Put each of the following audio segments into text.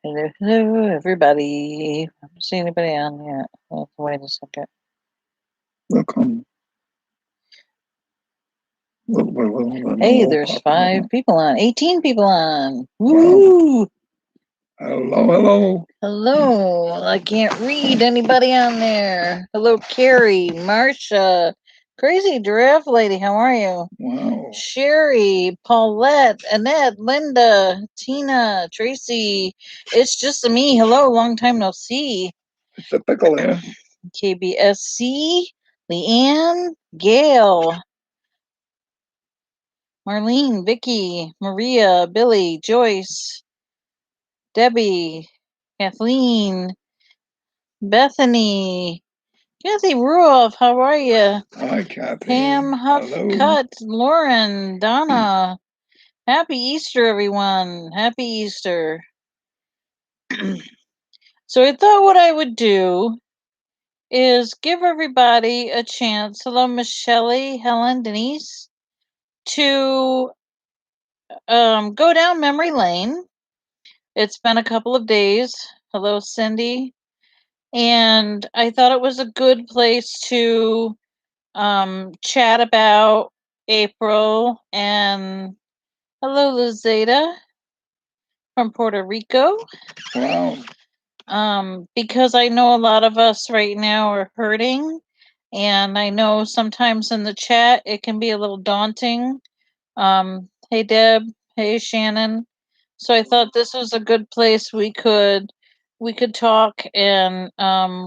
Hello, everybody. I don't see anybody on yet. Wait a second. Welcome. Hey, there's 5 people on. 18 people on. Woo! Hello. Hello. I can't read anybody on there. Hello, Carrie, Marcia, Crazy Giraffe Lady. How are you? Wow. Sherry, Paulette, Annette, Linda, Tina, Tracy. It's just me. Hello, long time no see. It's a pickle here. KBSC, Leanne, Gail, Marlene, Vicky, Maria, Billy, Joyce, Debbie, Kathleen, Bethany, Kathy Ruoff, how are you? Hi, Kathy. Pam Huffcut, Lauren, Donna. Happy Easter, everyone. Happy Easter. So I thought what I would do is give everybody a chance. Hello, Michelle, Helen, Denise, to go down memory lane. It's been a couple of days. Hello, Cindy. And I thought it was a good place to chat about April. And hello, Lizeta from Puerto Rico. Wow. Because I know a lot of us right now are hurting. And I know sometimes in the chat it can be a little daunting. Hey, Deb. Hey, Shannon. So I thought this was a good place we could talk, and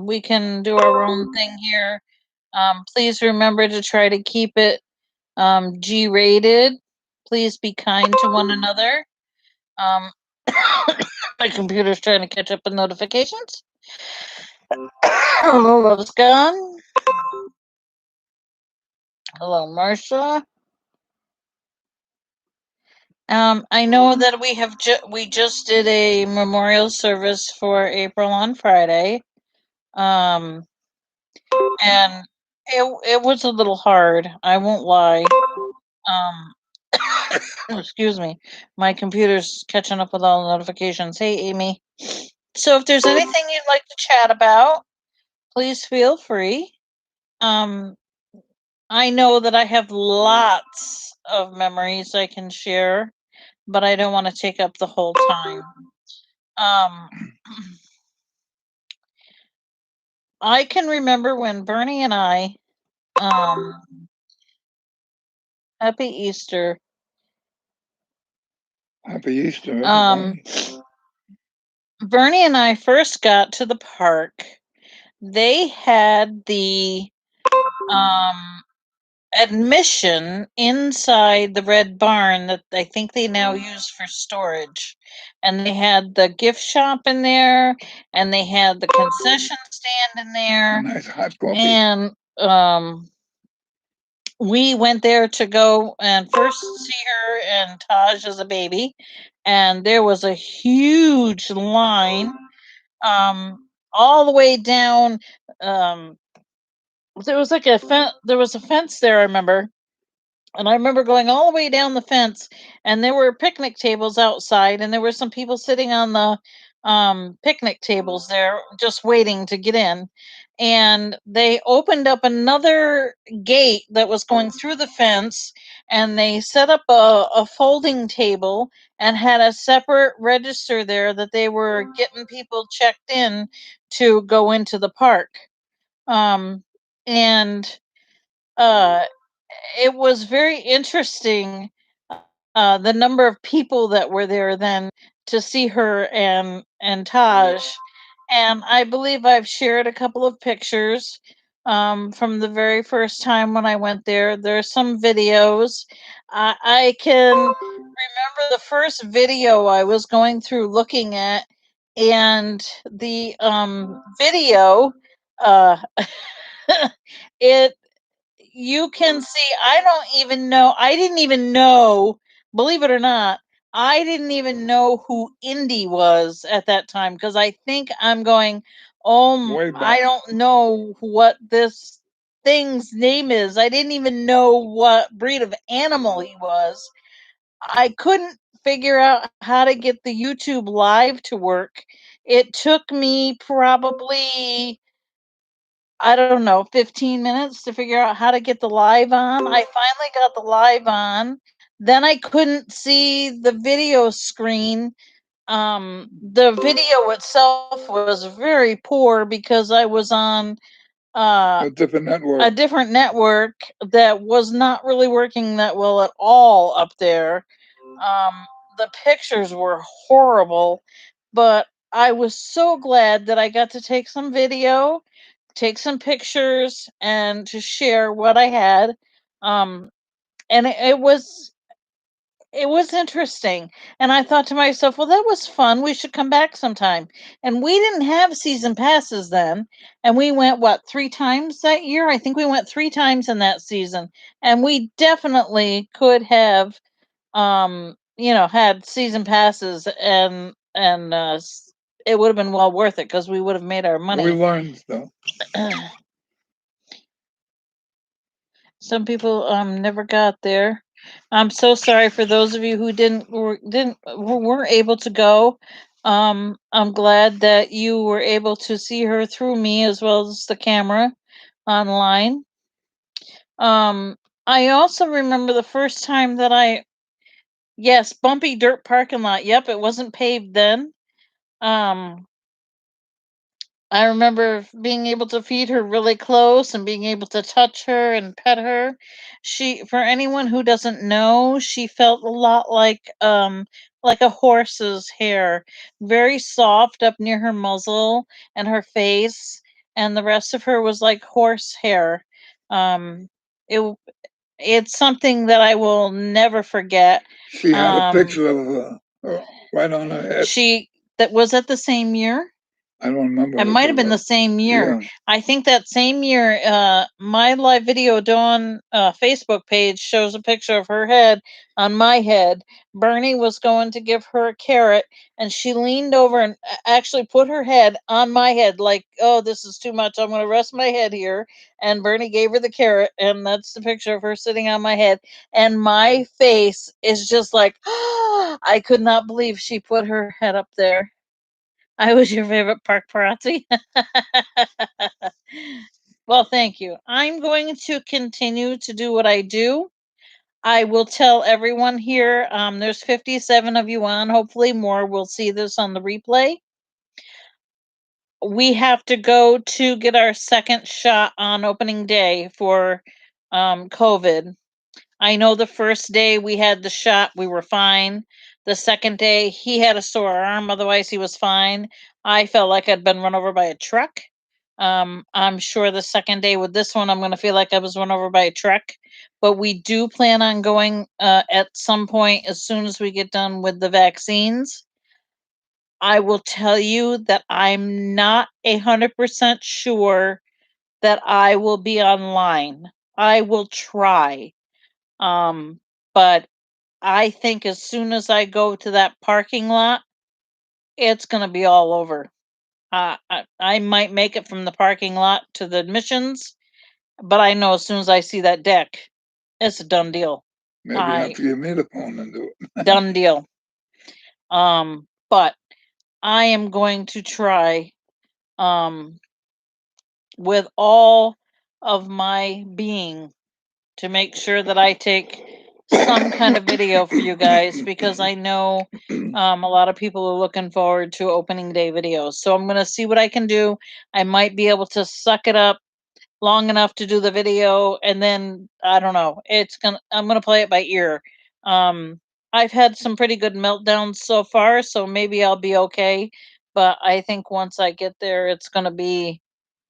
we can do our own thing here. Please remember to try to keep it G-rated. Please be kind to one another. My computer's trying to catch up with notifications. Hello, Love's gone. Hello, Marcia. I know that we just did a memorial service for April on Friday. And it was a little hard. I won't lie. Excuse me. My computer's catching up with all the notifications. Hey, Amy. So if there's anything you'd like to chat about, please feel free. I know that I have lots of memories I can share, but I don't want to take up the whole time. I can remember when Bernie and I, Happy Easter. Happy Easter, everybody. Bernie and I first got to the park. They had the admission inside the red barn that I think they now use for storage. And they had the gift shop in there, and they had the concession stand in there. Nice hot coffee. And we went there to go and first see her and Taj as a baby, and there was a huge line all the way down. There was like there was a fence there, I remember. And I remember going all the way down the fence, and there were picnic tables outside, and there were some people sitting on the picnic tables there just waiting to get in. And they opened up another gate that was going through the fence, and they set up a folding table and had a separate register there that they were getting people checked in to go into the park. And it was very interesting, the number of people that were there then to see her and Taj. And I believe I've shared a couple of pictures from the very first time when I went there. There's some videos. I can remember the first video I was going through looking at, and the video, uh, it you can see, I didn't even know, believe it or not, I didn't even know who Indy was at that time, because I think I'm going, I don't know what this thing's name is. I didn't even know what breed of animal he was. I couldn't figure out how to get the YouTube live to work. It took me probably, I don't know, 15 minutes to figure out how to get the live on. I finally got the live on. Then I couldn't see the video screen. The video itself was very poor because I was on A different network. a different network that was not really working that well at all up there. The pictures were horrible, but I was so glad that I got to take some video, take some pictures, and to share what I had. Um, and it was interesting. And I thought to myself, well, that was fun. We should come back sometime. And we didn't have season passes then. And we went, what, 3 times that year? I think we went 3 times in that season. And we definitely could have, had season passes and it would have been well worth it because we would have made our We money. learned though. Some people never got there. I'm so sorry for those of you who weren't able to go. I'm glad that you were able to see her through me as well as the camera online. Um, I also remember the first time that yes, bumpy dirt parking lot. Yep, it wasn't paved then. Um, I remember being able to feed her really close and being able to touch her and pet her. For anyone who doesn't know, she felt a lot like a horse's hair, very soft up near her muzzle and her face, and the rest of her was like horse hair. Um, it it's something that I will never forget. She had a picture of her right on her head. That was at the same year. I don't remember. It might have been the same year. Yeah. I think that same year, my live video Dawn Facebook page shows a picture of her head on my head. Bernie was going to give her a carrot, and she leaned over and actually put her head on my head, like, "Oh, this is too much. I'm going to rest my head here." And Bernie gave her the carrot, and that's the picture of her sitting on my head. And my face is just like, I could not believe she put her head up there. I was your favorite park parazzi. Well, thank you. I'm going to continue to do what I do. I will tell everyone here, there's 57 of you on, hopefully more will see this on the replay. We have to go to get our second shot on opening day for COVID. I know the first day we had the shot, we were fine. The second day, he had a sore arm, otherwise, he was fine. I felt like I'd been run over by a truck. I'm sure the second day with this one, I'm going to feel like I was run over by a truck. But we do plan on going at some point as soon as we get done with the vaccines. I will tell you that I'm not 100% sure that I will be online. I will try. But I think as soon as I go to that parking lot, it's going to be all over. I might make it from the parking lot to the admissions, but I know as soon as I see that deck, it's a done deal. Maybe you have to give me the phone and do it. Done deal. But I am going to try with all of my being to make sure that I take some kind of video for you guys because I know a lot of people are looking forward to opening day videos. So I'm going to see what I can do. I might be able to suck it up long enough to do the video and then I don't know. I'm going to play it by ear. Um I've had some pretty good meltdowns so far, so maybe I'll be okay, but I think once I get there it's going to be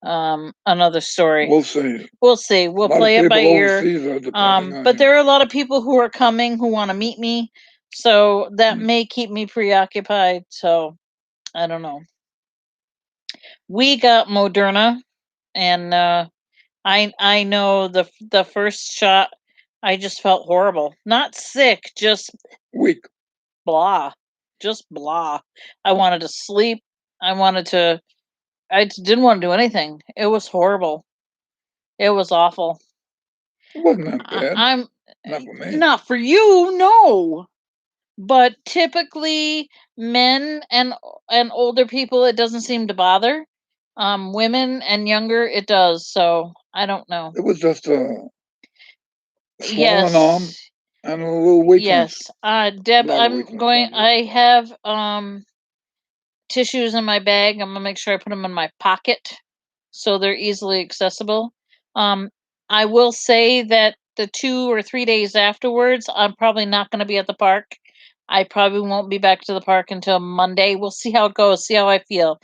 another story. We'll see. We'll see. We'll play it by ear. But there are a lot of people who are coming who want to meet me, so that may keep me preoccupied. So I don't know. We got Moderna, and I know the first shot. I just felt horrible. Not sick, just weak. Blah, just blah. I wanted to sleep. I didn't want to do anything. It was horrible. It was awful. It wasn't that bad. I'm not for me. Not for you, no. But typically, men and older people, it doesn't seem to bother. Women and younger, it does. So I don't know. It was just a swollen arm Yes, and a little weakness. yes. A Deb, lot of I'm weakness. going. I have tissues in my bag. I'm gonna make sure I put them in my pocket so they're easily accessible. Um, I will say that the 2 or 3 days afterwards, I'm probably not going to be at the park. I probably won't be back to the park until Monday. We'll see how it goes. See how I feel.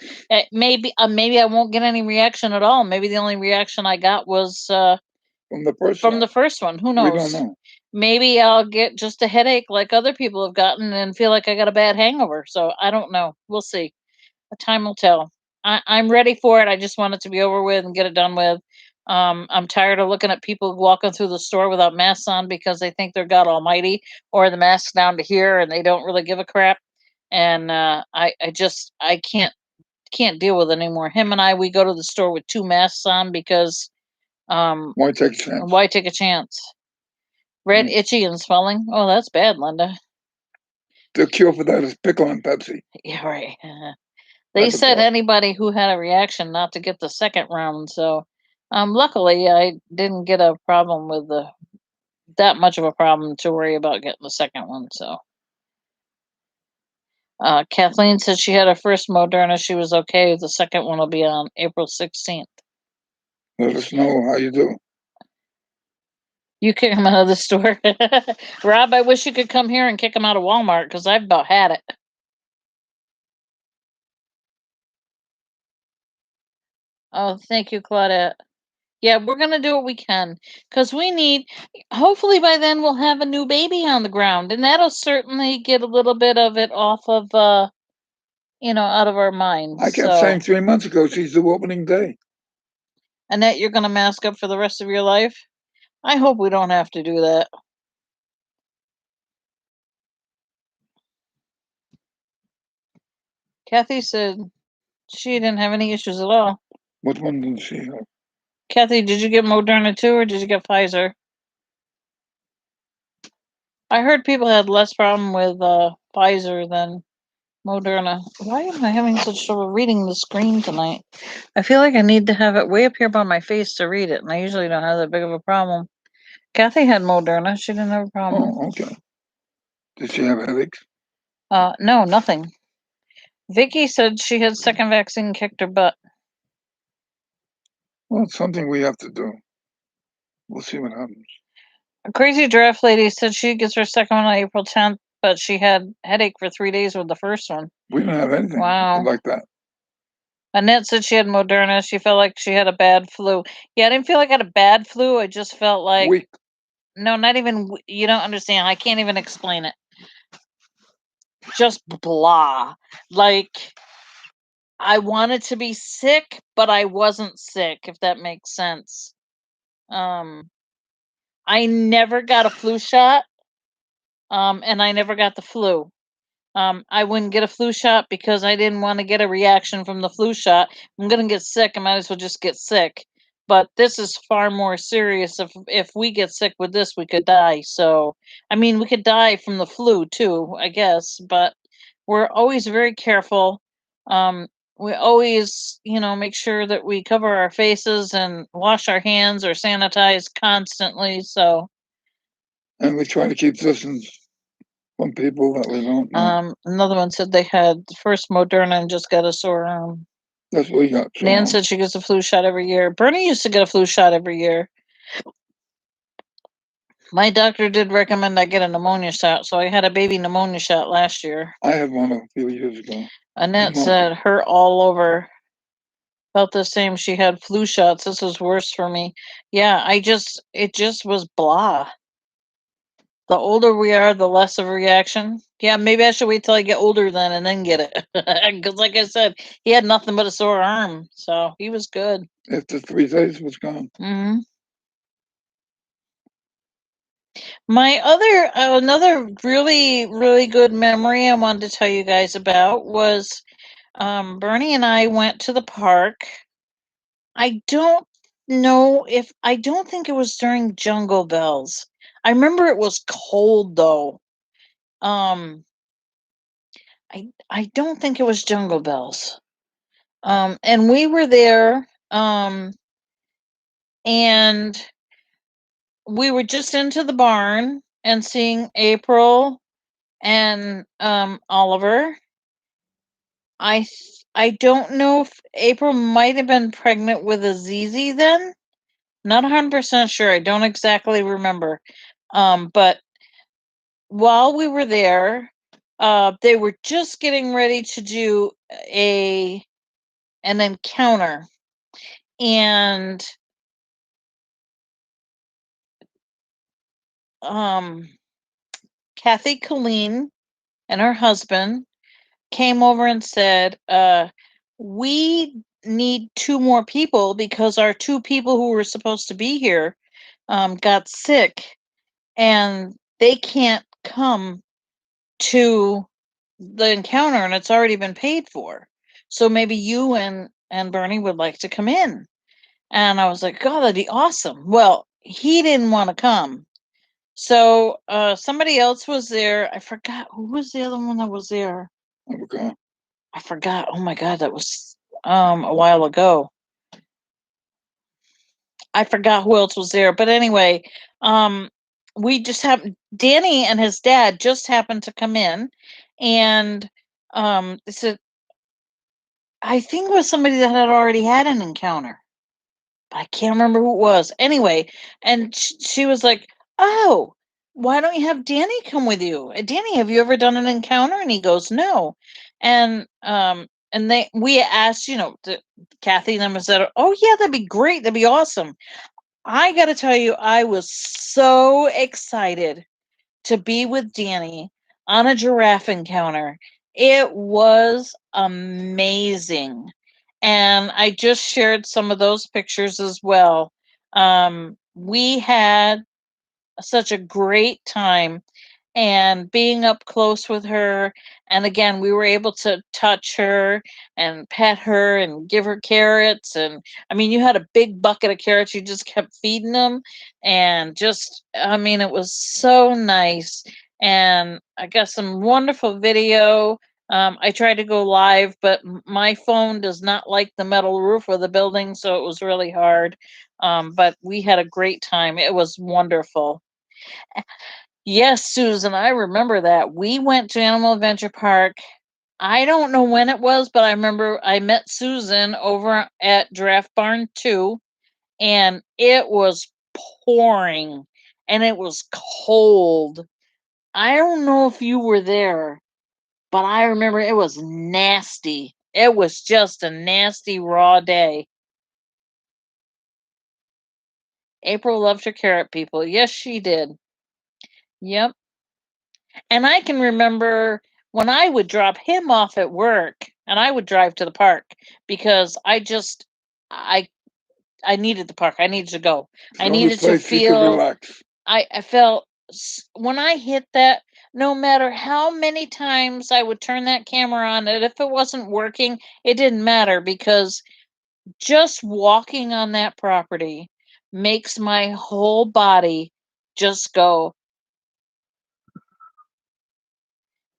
Maybe I won't get any reaction at all. Maybe the only reaction I got was From the first from one. the first one. Who We don't knows? know. Maybe I'll get just a headache like other people have gotten and feel like I got a bad hangover. So I don't know. We'll see. Time will tell. I'm ready for it. I just want it to be over with and get it done with. I'm tired of looking at people walking through the store without masks on because they think they're God Almighty, or the mask down to here and they don't really give a crap. And I can't deal with it anymore. Him and I, we go to the store with 2 masks on because Why take a chance? why take a chance? Red, Mm. itchy, and swelling. Oh, that's bad, Linda. The cure for that is pickle and Pepsi. Yeah, right. I They said forgot. anybody who had a reaction not to get the second round. So, luckily, I didn't get a problem with the that much of a problem to worry about getting the second one. So, Kathleen said she had her first Moderna. She was okay. The second one will be on April 16th. Let us know how you do. You kick him out of the store, Rob. I wish you could come here and kick him out of Walmart because I've about had it. Oh, thank you, Claudette. Yeah, we're gonna do what we can because we need. Hopefully, by then we'll have a new baby on the ground, and that'll certainly get a little bit of it off of, out of our minds. I kept So, saying 3 months ago she's the opening day. Annette, you're gonna mask up for the rest of your life. I hope we don't have to do that. Kathy said she didn't have any issues at all. Which one did she have? Kathy, did you get Moderna too, or did you get Pfizer? I heard people had less problem with Pfizer than Moderna. Why am I having such trouble reading the screen tonight? I feel like I need to have it way up here by my face to read it, and I usually don't have that big of a problem. Kathy had Moderna. She didn't have a problem. Oh, okay. Did she have headaches? No, nothing. Vicky said she had second vaccine kicked her butt. Well, it's something we have to do. We'll see what happens. A crazy giraffe lady said she gets her second one on April 10th, but she had headache for 3 days with the first one. We don't have anything Wow. like that. Annette said she had Moderna. She felt like she had a bad flu. Yeah, I didn't feel like I had a bad flu. I just felt like Weak. no, not even. You don't understand. I can't even explain it. Just blah. Like I wanted to be sick, but I wasn't sick. If that makes sense. Um, I never got a flu shot. And I never got the flu. I wouldn't get a flu shot because I didn't want to get a reaction from the flu shot. I'm gonna get sick. I might as well just get sick. But this is far more serious. If we get sick with this, we could die. So, I mean, we could die from the flu too, I guess. But we're always very careful. Um, we always, make sure that we cover our faces and wash our hands or sanitize constantly. So, And we try to keep distance from people that we don't know. Another one said they had the first Moderna and just got a sore arm. That's what we got. Nan said she gets a flu shot every year. Bernie used to get a flu shot every year. My doctor did recommend I get a pneumonia shot, so I had a baby pneumonia shot last year. I had one a few years ago. Annette said her all over felt the same. She had flu shots. This was worse for me. Yeah, it just was blah. The older we are, the less of a reaction. Yeah, maybe I should wait till I get older then and then get it. Because, like I said, he had nothing but a sore arm, so he was good. After 3 days was gone. Hmm. My other another really really good memory I wanted to tell you guys about was Bernie and I went to the park. I don't think it was during Jungle Bells. I remember it was cold though. I don't think it was Jungle Bells. And we were there, and we were just into the barn and seeing April and Oliver. I don't know if April might have been pregnant with Azizi then. Not 100% sure. I don't exactly remember. But while we were there, they were just getting ready to do an encounter, and Kathy Colleen and her husband came over and said, we need two more people because our two people who were supposed to be here got sick, and they can't come to the encounter, and it's already been paid for. So maybe you and Bernie would like to come in. And I was like, God, that'd be awesome. Well, he didn't want to come. So somebody else was there. I forgot who was the other one that was there. Okay. I forgot. Oh my God, that was a while ago. I forgot who else was there. But anyway, we just happened, Danny and his dad just happened to come in, and they said, I think it was somebody that had already had an encounter. I can't remember who it was. Anyway, and she was like, "Oh, why don't you have Danny come with you? Danny, have you ever done an encounter?" And he goes, "No." And we asked, Kathy and them said, "Oh yeah, that'd be great. That'd be awesome." I got to tell you, I was so excited to be with Danny on a giraffe encounter. It was amazing. And I just shared some of those pictures as well. We had such a great time, and being up close with her, and again we were able to touch her and pet her and give her carrots, and I mean, you had a big bucket of carrots, you just kept feeding them, and just, I mean, it was so nice. And I got some wonderful video. I tried to go live, but my phone does not like the metal roof of the building, so it was really hard. But we had a great time. It was wonderful. Yes, Susan, I remember that. We went to Animal Adventure Park. I don't know when it was, but I remember I met Susan over at Giraffe Barn 2, and it was pouring and it was cold. I don't know if you were there, but I remember it was nasty. It was just a nasty, raw day. April loved her carrot people. Yes, she did. Yep. And I can remember when I would drop him off at work and I would drive to the park because I I needed the park. I needed to go. It's I the only needed to place you could feel relax. I felt when I hit that, no matter how many times I would turn that camera on, and if it wasn't working, it didn't matter because just walking on that property makes my whole body just go.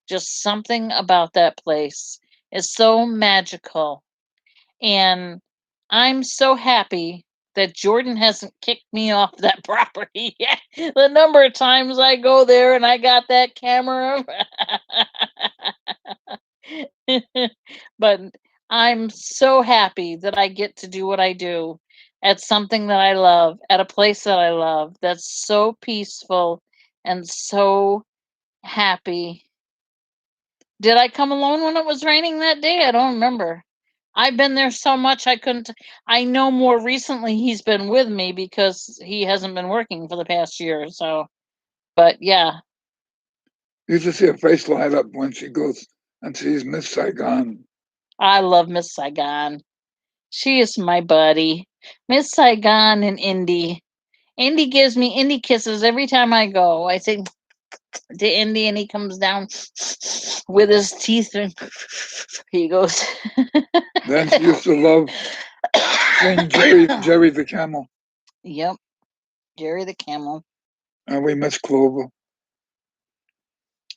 Just something about that place is so magical. And I'm so happy that Jordan hasn't kicked me off that property yet. The number of times I go there and I got that camera. But I'm so happy that I get to do what I do at something that I love, at a place that I love, that's so peaceful and so happy. Did I come alone when it was raining that day? I don't remember. I've been there so much I couldn't. I know more recently he's been with me because he hasn't been working for the past year. So, but yeah, You used to see her face light up when she goes and sees Miss Saigon. I love Miss Saigon. She is my buddy. Miss Saigon and Indy. Indy gives me Indy kisses every time I go. I say to Indy, and he comes down with his teeth, and he goes. Then she used to love seeing Jerry the camel, Yep, Jerry the camel. and we miss Clover.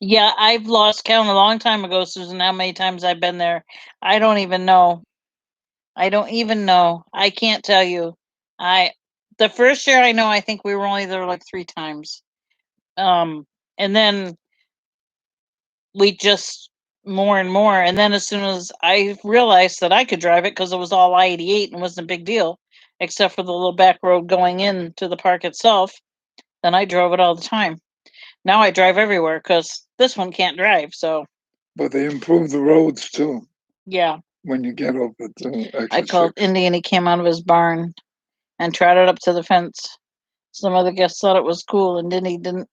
Yeah, I've lost count a long time ago, Susan, how many times I've been there. I don't even know. I don't even know. I can't tell you. I the first year I know I think we were only there like 3 times. And then we just more and more, and then as soon as I realized that I could drive it because it was all I-88 and wasn't a big deal, except for the little back road going into the park itself, then I drove it all the time. Now I drive everywhere because this one can't drive, so But they improved the roads too yeah. when you get over to I exit called 6. Indy and he came out of his barn and trotted up to the fence. Some other guests thought it was cool, and then he didn't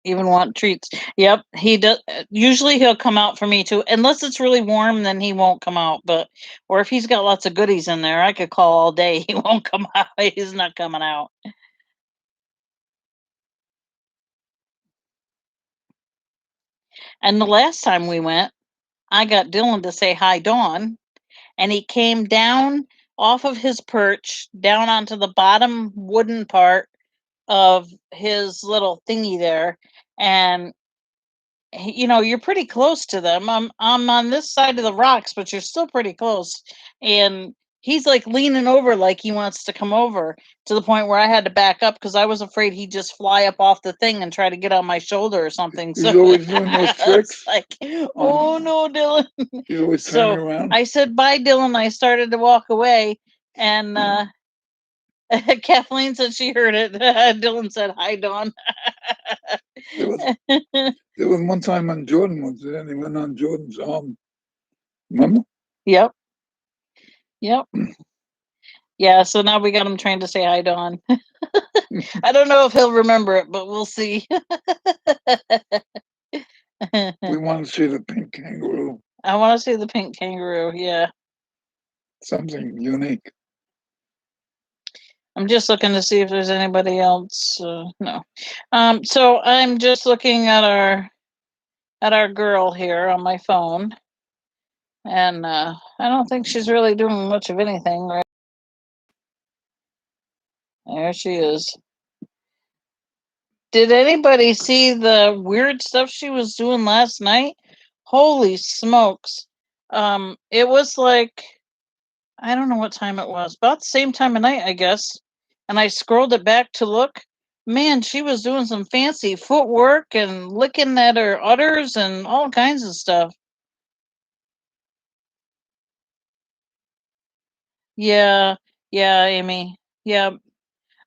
even want treats. Yep, he does. Usually he'll come out for me too, unless it's really warm. Then he won't come out. But or if he's got lots of goodies in there, I could call all day. He won't come out. He's not coming out. And the last time we went, I got Dylan to say hi, Dawn, and he came down off of his perch down onto the bottom wooden part of his little thingy there, and you're pretty close to them. I'm on this side of the rocks, but you're still pretty close. And he's like leaning over like he wants to come over, to the point where I had to back up because I was afraid he'd just fly up off the thing and try to get on my shoulder or something. He's So always doing those it's tricks. like, oh no, Dylan. He's always turning So around. I said bye, Dylan. I started to walk away, and Kathleen said she heard it. Dylan said hi, Dawn. There was there was one time when Jordan was there, and he went on Jordan's arm. Remember? Yep. Yep. Yeah, so now we got him trained to say hi, Dawn. I don't know if he'll remember it, but we'll see. We want to see the pink kangaroo. I want to see the pink kangaroo. Yeah. Something unique. I'm just looking to see if there's anybody else. No. So I'm just looking at our girl here on my phone, and I don't think she's really doing much of anything. Right there, she is. Did anybody see the weird stuff she was doing last night? Holy smokes. It was like, I don't know what time it was, about the same time of night, I guess. And I scrolled it back to look. Man, she was doing some fancy footwork and licking at her udders and all kinds of stuff. Yeah, yeah, Amy. Yeah.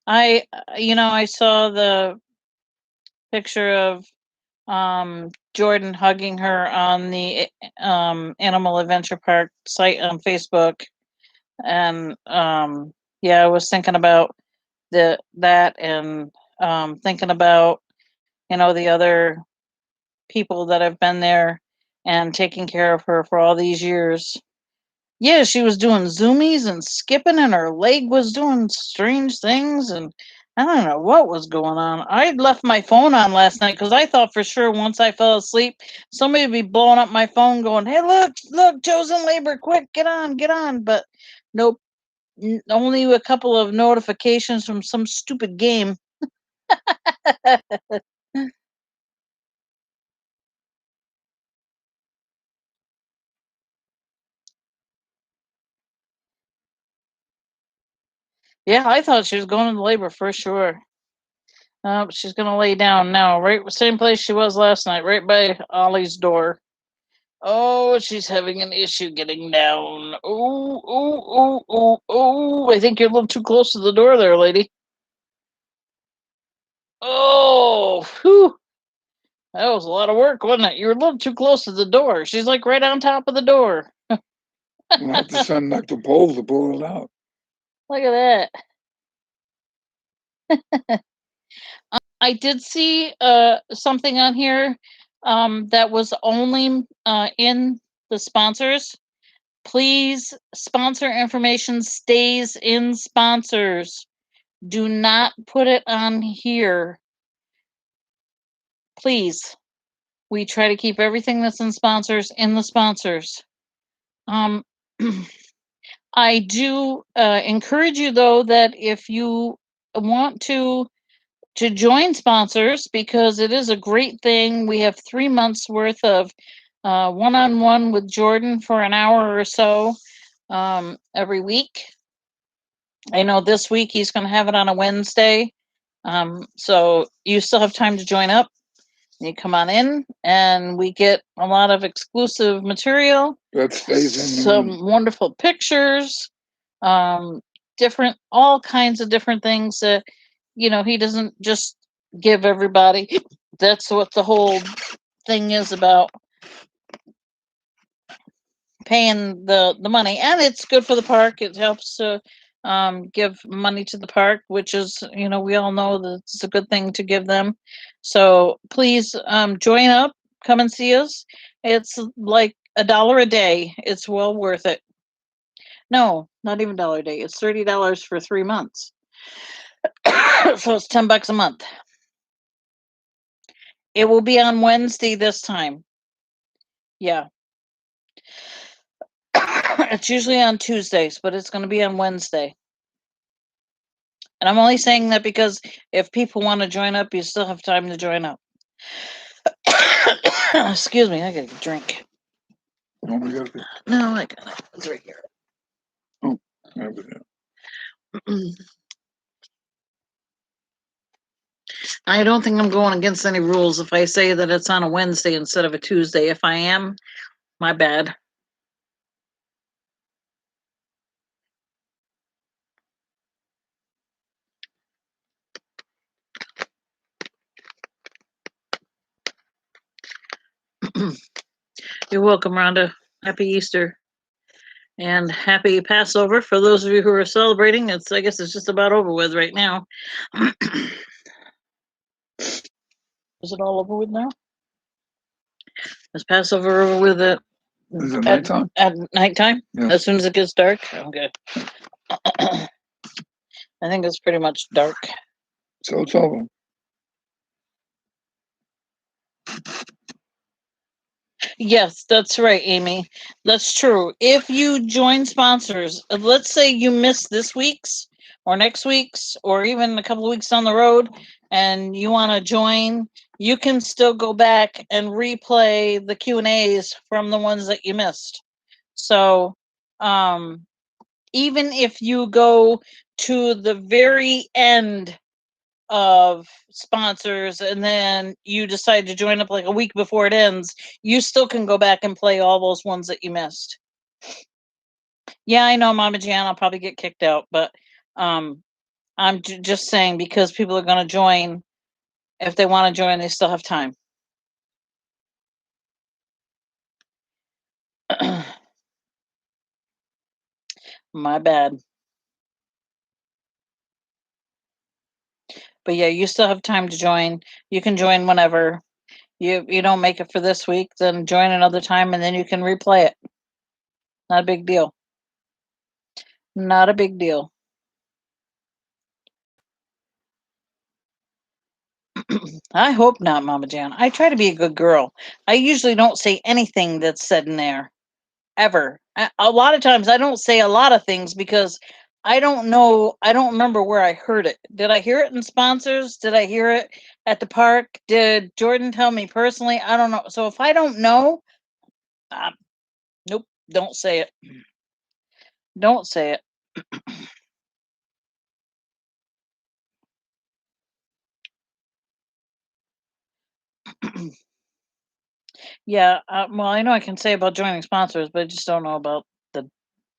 I saw the picture of Jordan hugging her on the Animal Adventure Park site on Facebook, and yeah, I was thinking about that, and thinking about the other people that have been there and taking care of her for all these years. Yeah, she was doing zoomies and skipping, and her leg was doing strange things, and I don't know what was going on. I left my phone on last night because I thought for sure once I fell asleep, somebody would be blowing up my phone, going, "Hey, look, look, chosen labor, quick, get on, get on!" But nope, only a couple of notifications from some stupid game. Yeah, I thought she was going into labor for sure. She's gonna lay down now, right same place she was last night, right by Ollie's door. Oh, she's having an issue getting down. Oh, oh, oh, oh, oh. I think you're a little too close to the door there, lady. Oh, whew. That was a lot of work, wasn't it? You were a little too close to the door. She's like right on top of the door. We'll have to send Dr. Pole to pull it out. Look at that. I did see something on here that was only in the sponsors. Please, sponsor information stays in sponsors. Do not put it on here. Please. We try to keep everything that's in the sponsors. Um, I do encourage you, though, that if you want to to join sponsors because it is a great thing. We have 3 months worth of one-on-one with Jordan for an hour or so every week. I know this week he's going to have it on a Wednesday. So you still have time to join up. You come on in, and we get a lot of exclusive material. That stays in some wonderful pictures, different, all kinds of different things that he doesn't just give everybody. That's what the whole thing is about, paying the money, and it's good for the park. It helps to give money to the park, which is, we all know that it's a good thing to give them. So please join up, come and see us. It's like $1 a day. It's well worth it. No, not even $1 a day. It's $30 for 3 months. So it's $10 a month. It will be on Wednesday this time. Yeah. It's usually on Tuesdays, but it's going to be on Wednesday. And I'm only saying that because if people want to join up, you still have time to join up. Excuse me, I gotta get a drink. Oh, we got it. No, I got it. It's right here. Oh, there we go. I don't think I'm going against any rules if I say that it's on a Wednesday instead of a Tuesday. If I am, my bad. You're welcome, Rhonda. Happy Easter. And happy Passover for those of you who are celebrating. I guess it's just about over with right now. Is it all over with now? Is Passover over with Is it nighttime? At nighttime? Yes. As soon as it gets dark? Okay. I think it's pretty much dark. So it's over. Yes, that's right, Amy. That's true. If you join sponsors, let's say you miss this week's or next week's or even a couple of weeks down the road and you want to join, you can still go back and replay the Q&As from the ones that you missed. So, even if you go to the very end of sponsors and then you decide to join up like a week before it ends, you still can go back and play all those ones that you missed. Yeah, I know, Mama Jan, I'll probably get kicked out, but I'm just saying, because people are going to join. If they want to join, they still have time. My bad. But yeah, you still have time to join. You can join whenever. You don't make it for this week, then join another time and then you can replay it. Not a big deal. Not a big deal. I hope not, Mama Jan. I try to be a good girl. I usually don't say anything that's said in there, ever. A lot of times I don't say a lot of things because I don't know. I don't remember where I heard it. Did I hear it in sponsors? Did I hear it at the park? Did Jordan tell me personally? I don't know. So if I don't know, nope, don't say it. Don't say it. Yeah, well, I know I can say about joining sponsors, but I just don't know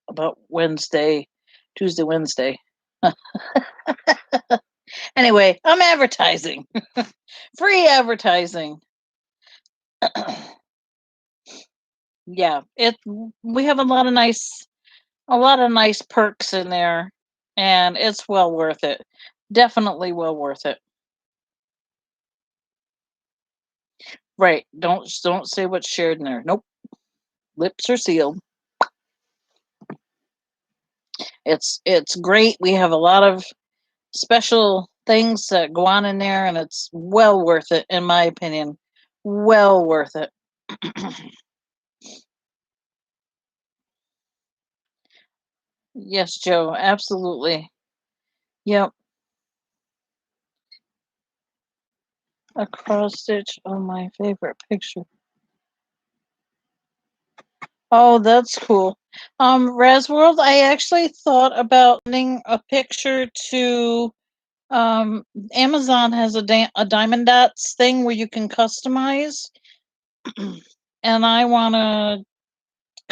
about Wednesday, Tuesday, Wednesday. Anyway, I'm advertising. Free advertising. Yeah, we have a lot of nice perks in there, and it's well worth it. Definitely well worth it. Right. Don't say what's shared in there. Nope. Lips are sealed. It's great. We have a lot of special things that go on in there, and it's well worth it, in my opinion. Well worth it. Yes, Joe, absolutely. Yep. A cross stitch on my favorite picture. Oh, that's cool. Razworld, I actually thought about sending a picture to Amazon has a diamond dots thing where you can customize, and I want to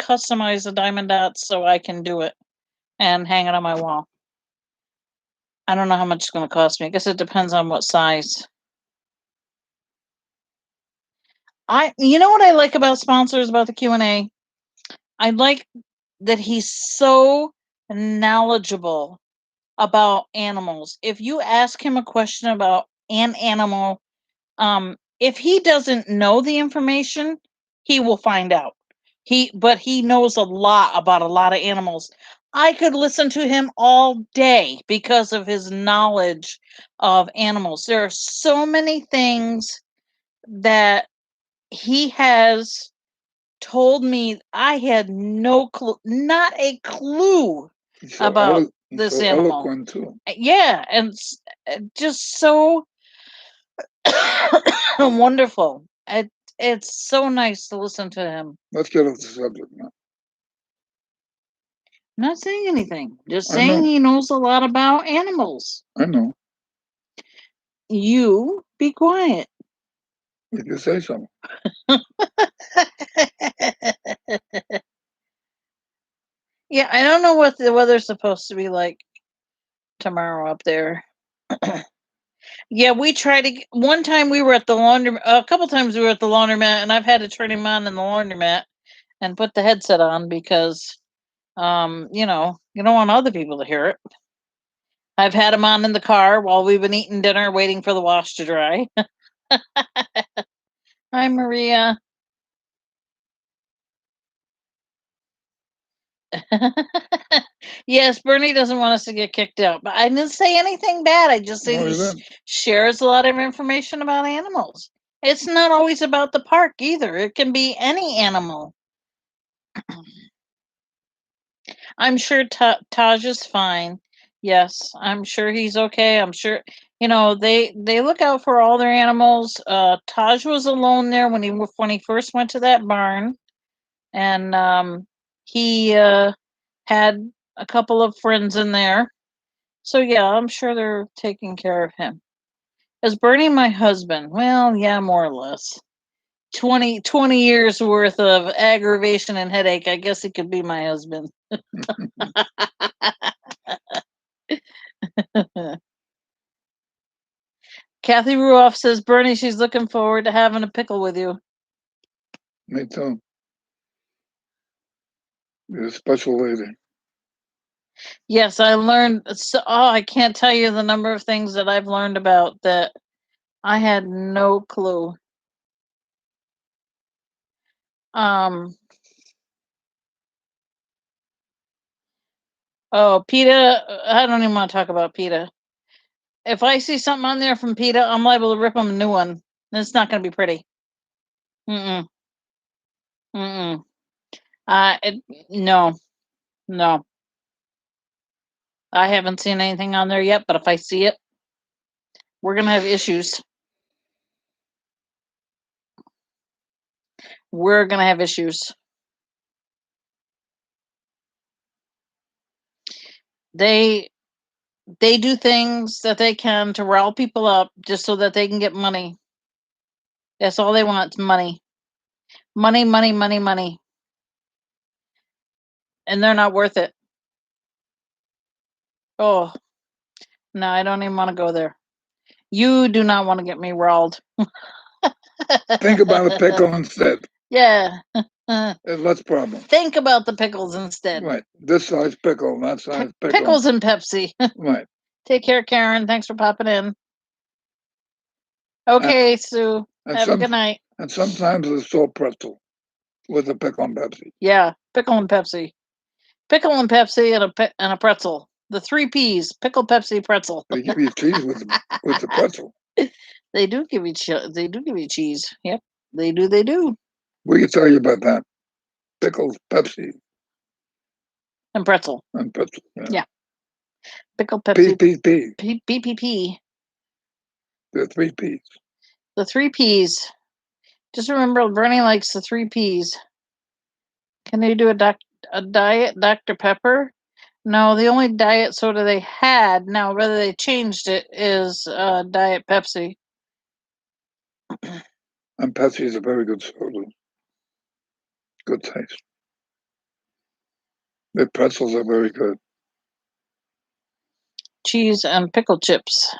customize the diamond dots so I can do it and hang it on my wall. I don't know how much it's going to cost me. I guess it depends on what size. You know what I like about sponsors about the Q&A? I like that he's so knowledgeable about animals. If you ask him a question about an animal, if he doesn't know the information, he will find out. But he knows a lot about a lot of animals. I could listen to him all day because of his knowledge of animals. There are so many things that he has told me I had no clue, not a clue about this animal. Eloquent too. Yeah, and just so wonderful. It's so nice to listen to him. Let's get off the subject now. I'm not saying anything. Just I saying know. he knows a lot about animals. I know. You be quiet. If you say so. Yeah, I don't know what the weather's supposed to be like tomorrow up there. Yeah, we tried to. One time we were at the laundromat. A couple times we were at the laundromat, and I've had to turn him on in the laundromat and put the headset on because, you don't want other people to hear it. I've had him on in the car while we've been eating dinner, waiting for the wash to dry. Hi, Maria. Yes, Bernie doesn't want us to get kicked out, but I didn't say anything bad. I just say he shares a lot of information about animals. It's not always about the park either. It can be any animal. I'm sure Taj is fine. Yes, I'm sure he's okay. I'm sure they look out for all their animals. Taj was alone there when he first went to that barn, and he had a couple of friends in there. So yeah, I'm sure they're taking care of him. Is Bernie my husband? Well, yeah, more or less. 20 years worth of aggravation and headache. I guess he could be my husband. Kathy Ruoff says, Bernie, she's looking forward to having a pickle with you. Me too. You're a special lady. Yes, I learned. I can't tell you the number of things that I've learned about that I had no clue. Oh, PETA. I don't even want to talk about PETA. If I see something on there from PETA, I'm liable to rip them a new one. It's not going to be pretty. Mm-mm. Mm-mm. No. No. I haven't seen anything on there yet, but if I see it, we're going to have issues. We're going to have issues. They do things that they can to rile people up just so that they can get money. That's all they want, is money. Money, money, money, money. And they're not worth it. Oh, no, I don't even want to go there. You do not want to get me riled. Think about a pickle instead. Yeah. Less problem. Think about the pickles instead. Right. This size pickle, that size pickle. Pickles and Pepsi. Right. Take care, Karen. Thanks for popping in. Okay, Sue. Have a good night. And sometimes a salt pretzel with a pickle and Pepsi. Yeah, pickle and Pepsi. Pickle and Pepsi and a pretzel. The 3 P's: pickle, Pepsi, pretzel. They give you cheese with the pretzel. They do give you cheese. Yep, they do. They do. We can tell you about that. Pickles, Pepsi, and pretzel. And pretzel. Yeah. Pickle, Pepsi. PPP. PPP. The 3 P's. The 3 Ps. Just remember, Bernie likes the 3 Ps. Can they do a diet Dr. Pepper? No, the only diet soda they had, now whether they changed it, is Diet Pepsi. And Pepsi is a very good soda. Good taste. The pretzels are very good. Cheese and pickle chips.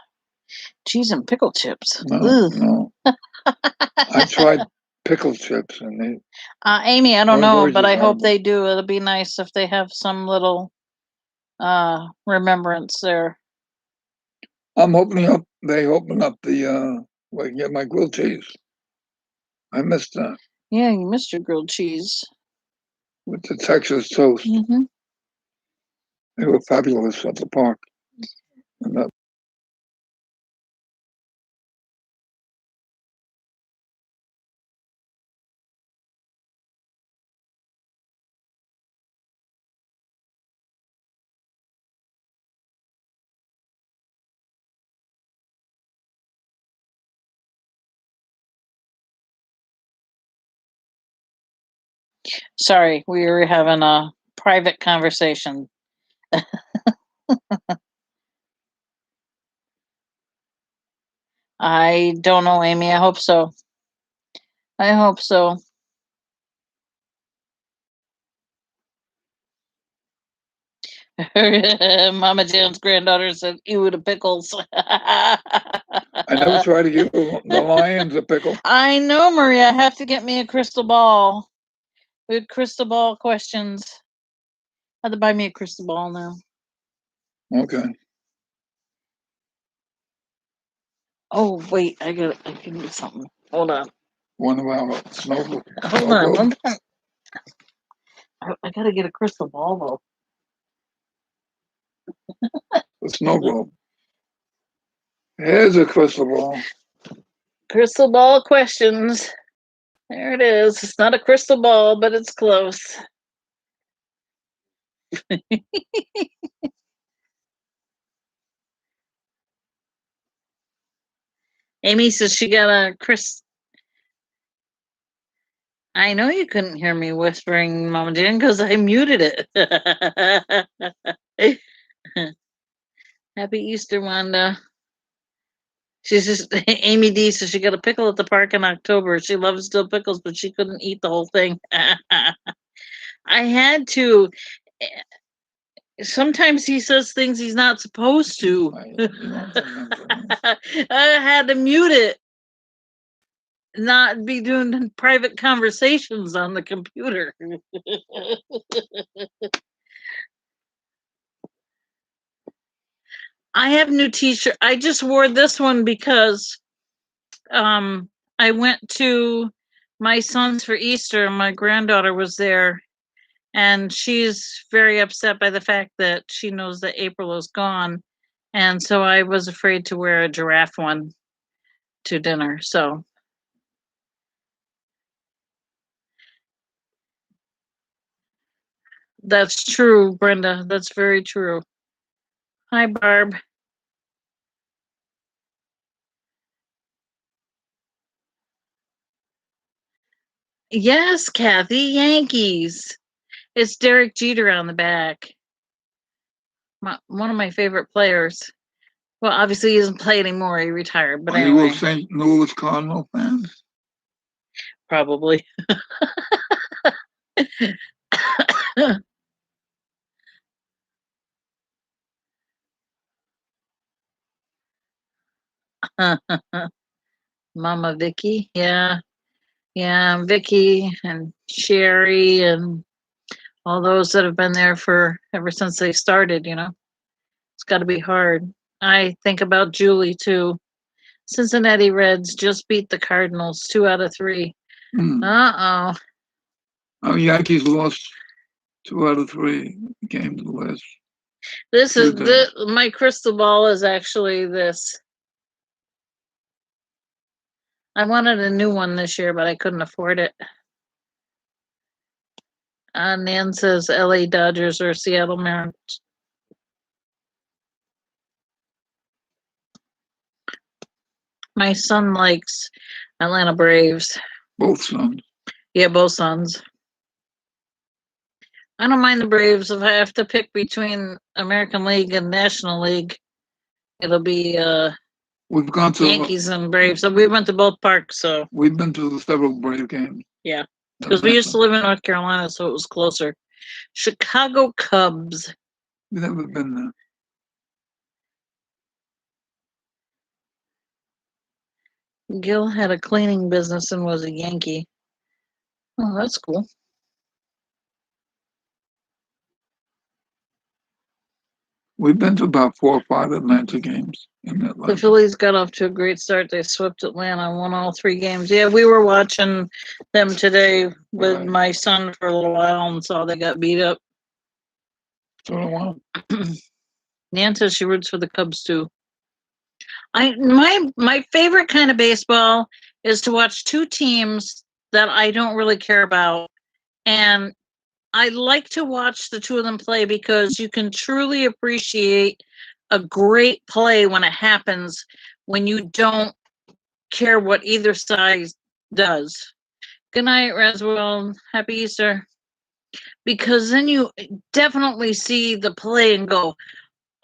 Cheese and pickle chips. No. I tried pickle chips and they. Amy, I don't know, but I hope horrible. they do. It'll be nice if they have some little remembrance there. I'm opening up. They open up the. Where I can get my grilled cheese. I missed that. Yeah, you missed your grilled cheese. With the Texas toast. Mm-hmm. They were fabulous at the park. And that. Sorry, we were having a private conversation. I don't know, Amy. I hope so. I hope so. Mama Jan's granddaughter said, "Ew, the pickles." I never tried to give the lions a pickle. I know, Maria. I have to get me a crystal ball. Good crystal ball questions. I have to buy me a crystal ball now. Okay. Oh wait, I can do something. Hold on. One of our snow. Hold on. One time. I gotta get a crystal ball though. The snow globe. Here's a crystal ball. Crystal ball questions. There it is. It's not a crystal ball, but it's close. Amy says she got a I know you couldn't hear me whispering, Mama Jan, because I muted it. Happy Easter, Wanda. She's just Amy D says she got a pickle at the park in October. She loves dill pickles, but she couldn't eat the whole thing. I had to. Sometimes he says things he's not supposed to. I had to mute it. Not be doing private conversations on the computer. I have new t-shirt. I just wore this one because I went to my son's for Easter. My granddaughter was there, and she's very upset by the fact that she knows that April is gone, and so I was afraid to wear a giraffe one to dinner. So that's true, Brenda. That's very true. Hi, Barb. Yes, Kathy, Yankees. It's Derek Jeter on the back. One of my favorite players. Well, obviously he doesn't play anymore. He retired, but anyway. Are you St. Louis Cardinal fans? Probably. Mama Vicky, yeah, Vicky and Sherry and all those that have been there for ever since they started. It's got to be hard. I think about Julie too. Cincinnati Reds just beat the Cardinals 2 out of 3. Uh-oh. Our Yankees lost 2 out of 3 games last. This is my crystal ball is actually this. I wanted a new one this year, but I couldn't afford it. Nan says LA Dodgers or Seattle Mariners. My son likes Atlanta Braves. Both sons. Yeah, both sons. I don't mind the Braves. If I have to pick between American League and National League, it'll be We've gone to Yankees and Braves. So we went to both parks, so we've been to several Brave games. yeah. Because we used to live in North Carolina, so it was closer. Chicago Cubs. We've never been there. Gil had a cleaning business and was a Yankee. Oh, that's cool. We've been to about 4 or 5 Atlanta games in The Atlanta. Phillies got off to a great start. They swept Atlanta, won all 3 games. Yeah, we were watching them today with Right. my son for a little while and saw they got beat up. So do I. Nan says she roots for the Cubs too. My favorite kind of baseball is to watch 2 teams that I don't really care about, and I like to watch the 2 of them play because you can truly appreciate a great play when it happens when you don't care what either side does. Good night, Reswell. Happy Easter. Because then you definitely see the play and go,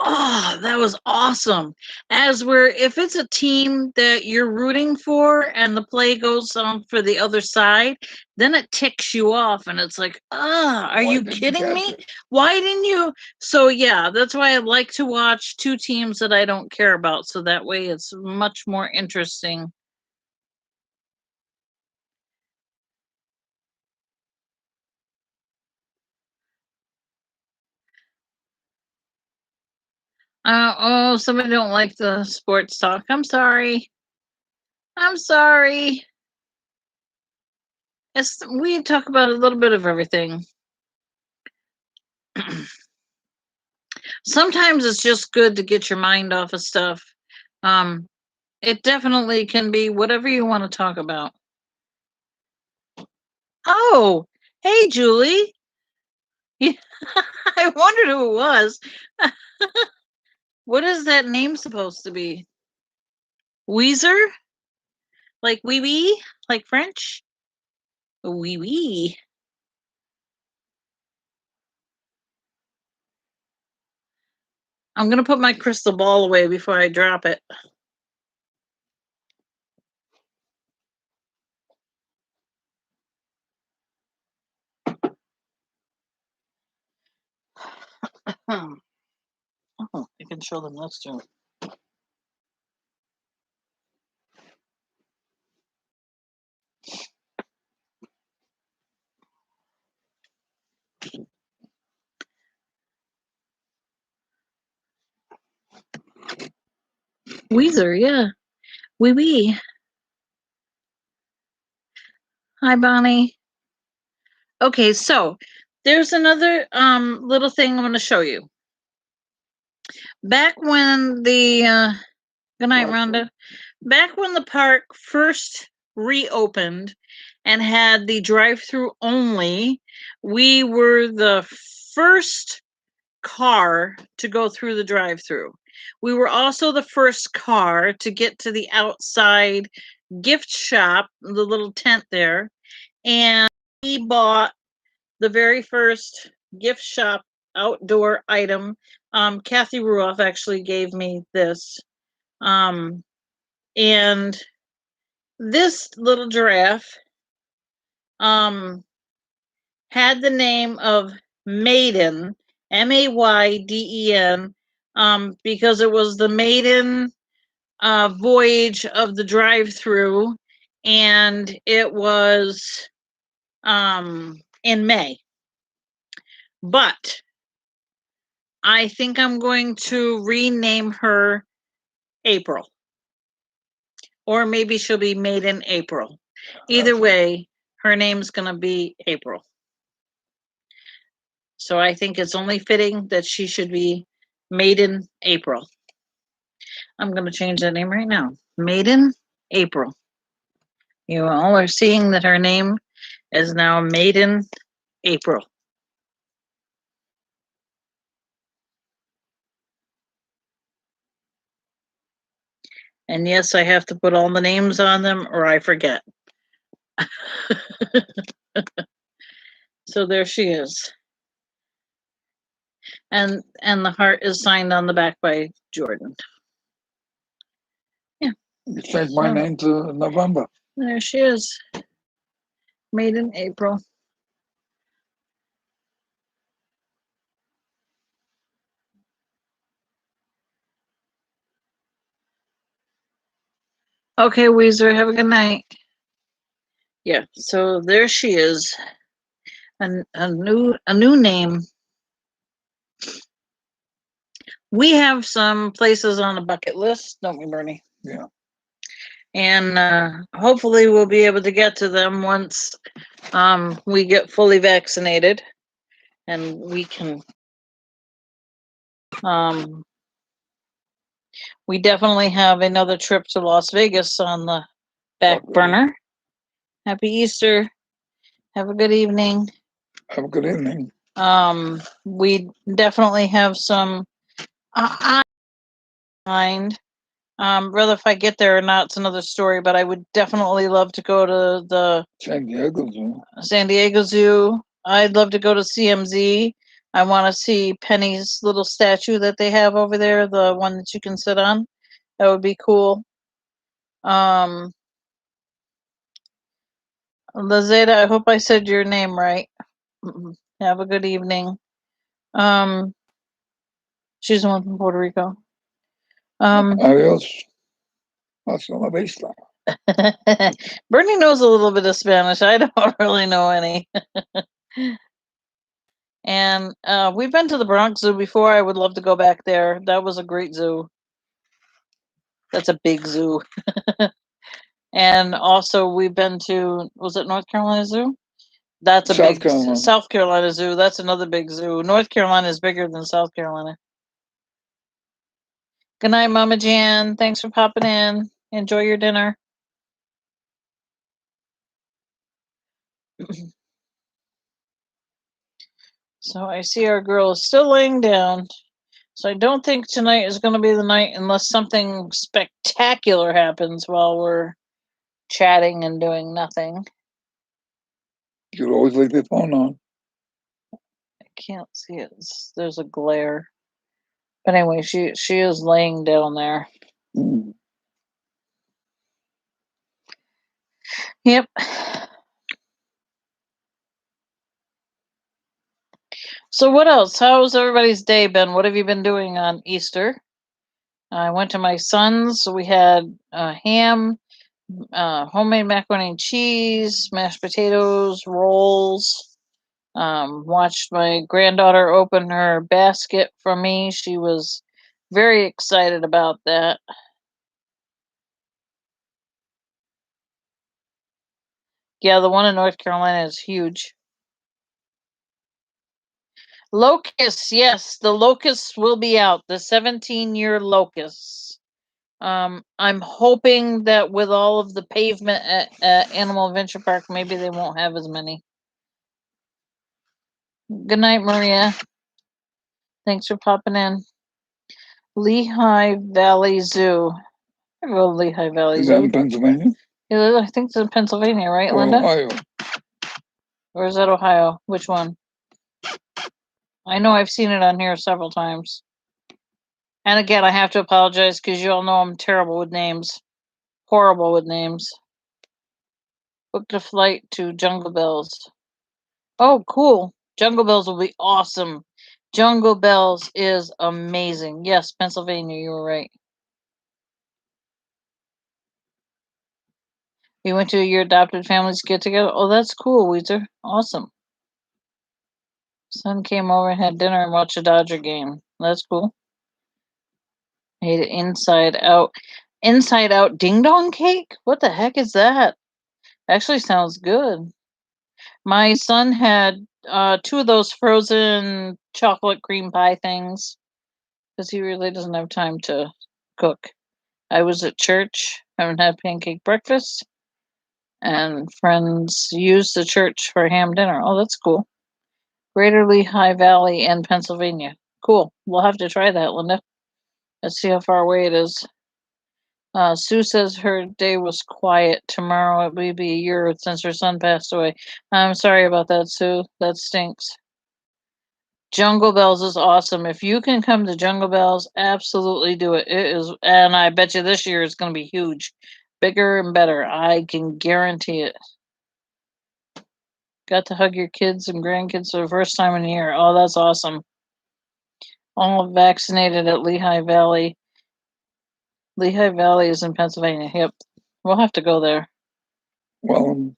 oh, that was awesome. As where if it's a team that you're rooting for and the play goes on for the other side, then it ticks you off and it's like, are you kidding me? Why didn't you? So yeah, that's why I like to watch 2 teams that I don't care about. So that way it's much more interesting. Oh, somebody don't like the sports talk. I'm sorry. I'm sorry. We talk about a little bit of everything. Sometimes it's just good to get your mind off of stuff. It definitely can be whatever you want to talk about. Oh, hey, Julie. I wondered who it was. What is that name supposed to be? Weezer? Like wee wee? Like French? Wee wee. I'm going to put my crystal ball away before I drop it. Oh, I can show them this too. Weezer, yeah. Wee wee. Hi, Bonnie. Okay, so there's another little thing I'm going to show you. Back when the good night, Rhonda. Back when the park first reopened and had the drive-through only, we were the first car to go through the drive-through. We were also the first car to get to the outside gift shop, the little tent there, and we bought the very first gift shop outdoor item. Kathy Ruoff actually gave me this. And this little giraffe had the name of Maiden, Mayden, because it was the maiden voyage of the drive-through, and it was in May. But I think I'm going to rename her April. Or maybe she'll be made in April. Either way, her name's going to be April. So I think it's only fitting that she should be Maiden April. I'm going to change that name right now. Maiden April. You all are seeing that her name is now Maiden April. And yes, I have to put all the names on them or I forget. So there she is. And the heart is signed on the back by Jordan. Yeah. You changed my name to November. There she is. Made in April. Okay, Weezer, have a good night. Yeah, so there she is. A new name. We have some places on the bucket list, don't we, Bernie? Yeah. And hopefully we'll be able to get to them once we get fully vaccinated and we can we definitely have another trip to Las Vegas on the back burner. Happy Easter. Have a good evening. Have a good evening. We definitely have some mind. Whether if I get there or not, it's another story, but I would definitely love to go to the San Diego Zoo. San Diego Zoo. I'd love to go to CMZ. I want to see Penny's little statue that they have over there, the one that you can sit on. That would be cool. Lazeta, I hope I said your name right. Have a good evening. She's the one from Puerto Rico. Adios. Hasta la vista. Bernie knows a little bit of Spanish. I don't really know any. And we've been to the Bronx Zoo before. I would love to go back there. That was a great zoo. That's a big zoo. And also we've been to, was it North Carolina Zoo? That's a South big Carolina. South Carolina Zoo. That's another big zoo. North Carolina is bigger than South Carolina. Good night, Mama Jan. Thanks for popping in. Enjoy your dinner. So I see our girl is still laying down. So I don't think tonight is going to be the night unless something spectacular happens while we're chatting and doing nothing. You could always leave your phone on. I can't see it. There's a glare. But anyway, she is laying down there. Mm. Yep. So what else? How's everybody's day been? What have you been doing on Easter? I went to my son's. So we had ham, homemade macaroni and cheese, mashed potatoes, rolls. Watched my granddaughter open her basket for me. She was very excited about that. Yeah, the one in North Carolina is huge. Locusts, yes, the locusts will be out. The 17-year locusts. I'm hoping that with all of the pavement at Animal Adventure Park, maybe they won't have as many. Good night, Maria. Thanks for popping in. Lehigh Valley Zoo. I go to Lehigh Valley Is Zoo. that in Pennsylvania? Yeah, I think it's in Pennsylvania, right, Or Linda? Ohio. Or is that Ohio? Which one? I know I've seen it on here several times. And again, I have to apologize because you all know I'm terrible with names. Horrible with names. Booked a flight to Jungle Bells. Oh, cool. Jungle Bells will be awesome. Jungle Bells is amazing. Yes, Pennsylvania, you were right. We went to your adopted family's get together. Oh, that's cool, Weezer. Awesome. Son came over and had dinner and watched a Dodger game. That's cool. Made it inside out. Inside out ding dong cake? What the heck is that? Actually sounds good. My son had two of those frozen chocolate cream pie things because he really doesn't have time to cook. I was at church, haven't had pancake breakfast, and friends used the church for ham dinner. Oh, that's cool. Greater Lehigh Valley in Pennsylvania. Cool. We'll have to try that, Linda. Let's see how far away it is. Sue says her day was quiet. Tomorrow it will be a year since her son passed away. I'm sorry about that, Sue. That stinks. Jungle Bells is awesome. If you can come to Jungle Bells, absolutely do it. It is, and I bet you this year is going to be huge, bigger and better. I can guarantee it. Got to hug your kids and grandkids for the first time in a year. Oh, that's awesome. All vaccinated at Lehigh Valley. Lehigh Valley is in Pennsylvania. Yep. We'll have to go there. Well, in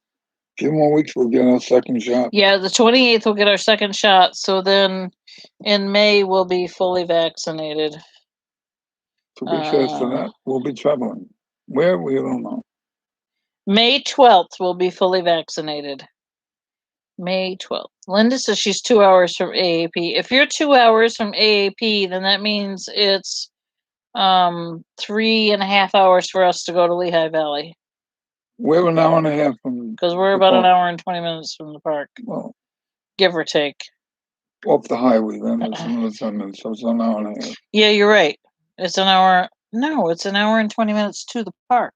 a few more weeks we'll get our second shot. Yeah, the 28th we'll get our second shot. So then in May we'll be fully vaccinated. To be fair to that, we'll be traveling. Where, we don't know. May 12th we'll be fully vaccinated. May 12th. Linda says she's 2 hours from AAP. If you're 2 hours from AAP, then that means it's 3.5 hours for us to go to Lehigh Valley. We're an hour and a half from. Because we're about an hour and 20 minutes from the park. Well, give or take. Off the highway, then it's another 10 minutes, so it's an hour and a half. Yeah, you're right. It's an hour. No, it's an hour and 20 minutes to the park.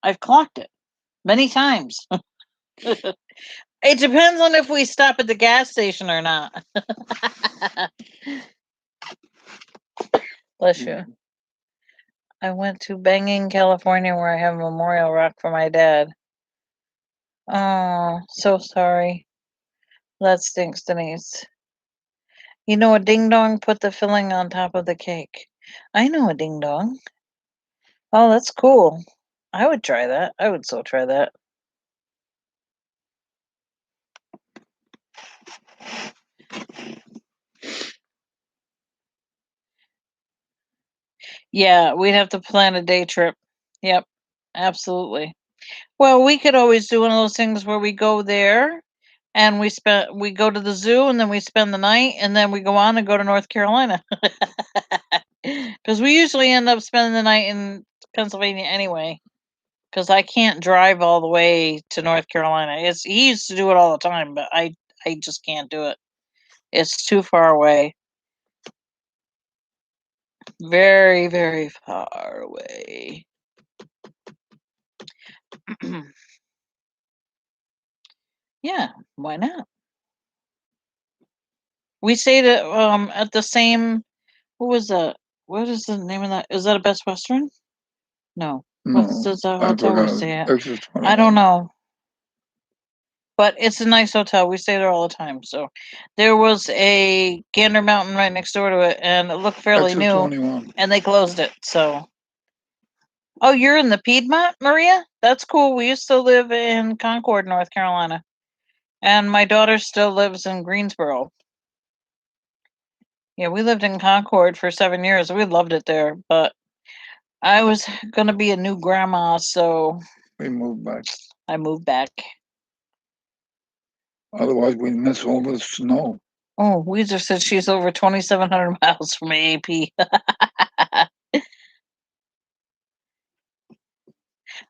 I've clocked it many times. It depends on if we stop at the gas station or not. Bless you. I went to Banging, California, where I have a memorial rock for my dad. Oh, so sorry. That stinks, Denise. You know a ding dong put the filling on top of the cake. I know a ding dong. Oh, that's cool. I would try that. I would so try that. Yeah, we'd have to plan a day trip. Yep, absolutely. Well, we could always do one of those things where we go there and we go to the zoo and then we spend the night and then we go on and go to North Carolina. Because we usually end up spending the night in Pennsylvania anyway. Because I can't drive all the way to North Carolina. He used to do it all the time, but I just can't do it. It's too far away. Very, very far away. Yeah, why not? We stayed at the same. What was that? What is the name of that? Is that a Best Western? No. What's the hotel we stay at? I don't know. But it's a nice hotel. We stay there all the time. So there was a Gander Mountain right next door to it, and it looked fairly new. 21. And they closed it. So. Oh, you're in the Piedmont, Maria? That's cool. We used to live in Concord, North Carolina. And my daughter still lives in Greensboro. Yeah, we lived in Concord for 7 years. We loved it there, but I was gonna be a new grandma, so we moved back. I moved back. Otherwise, we miss all the snow. Oh, Weezer said she's over 2,700 miles from AAP.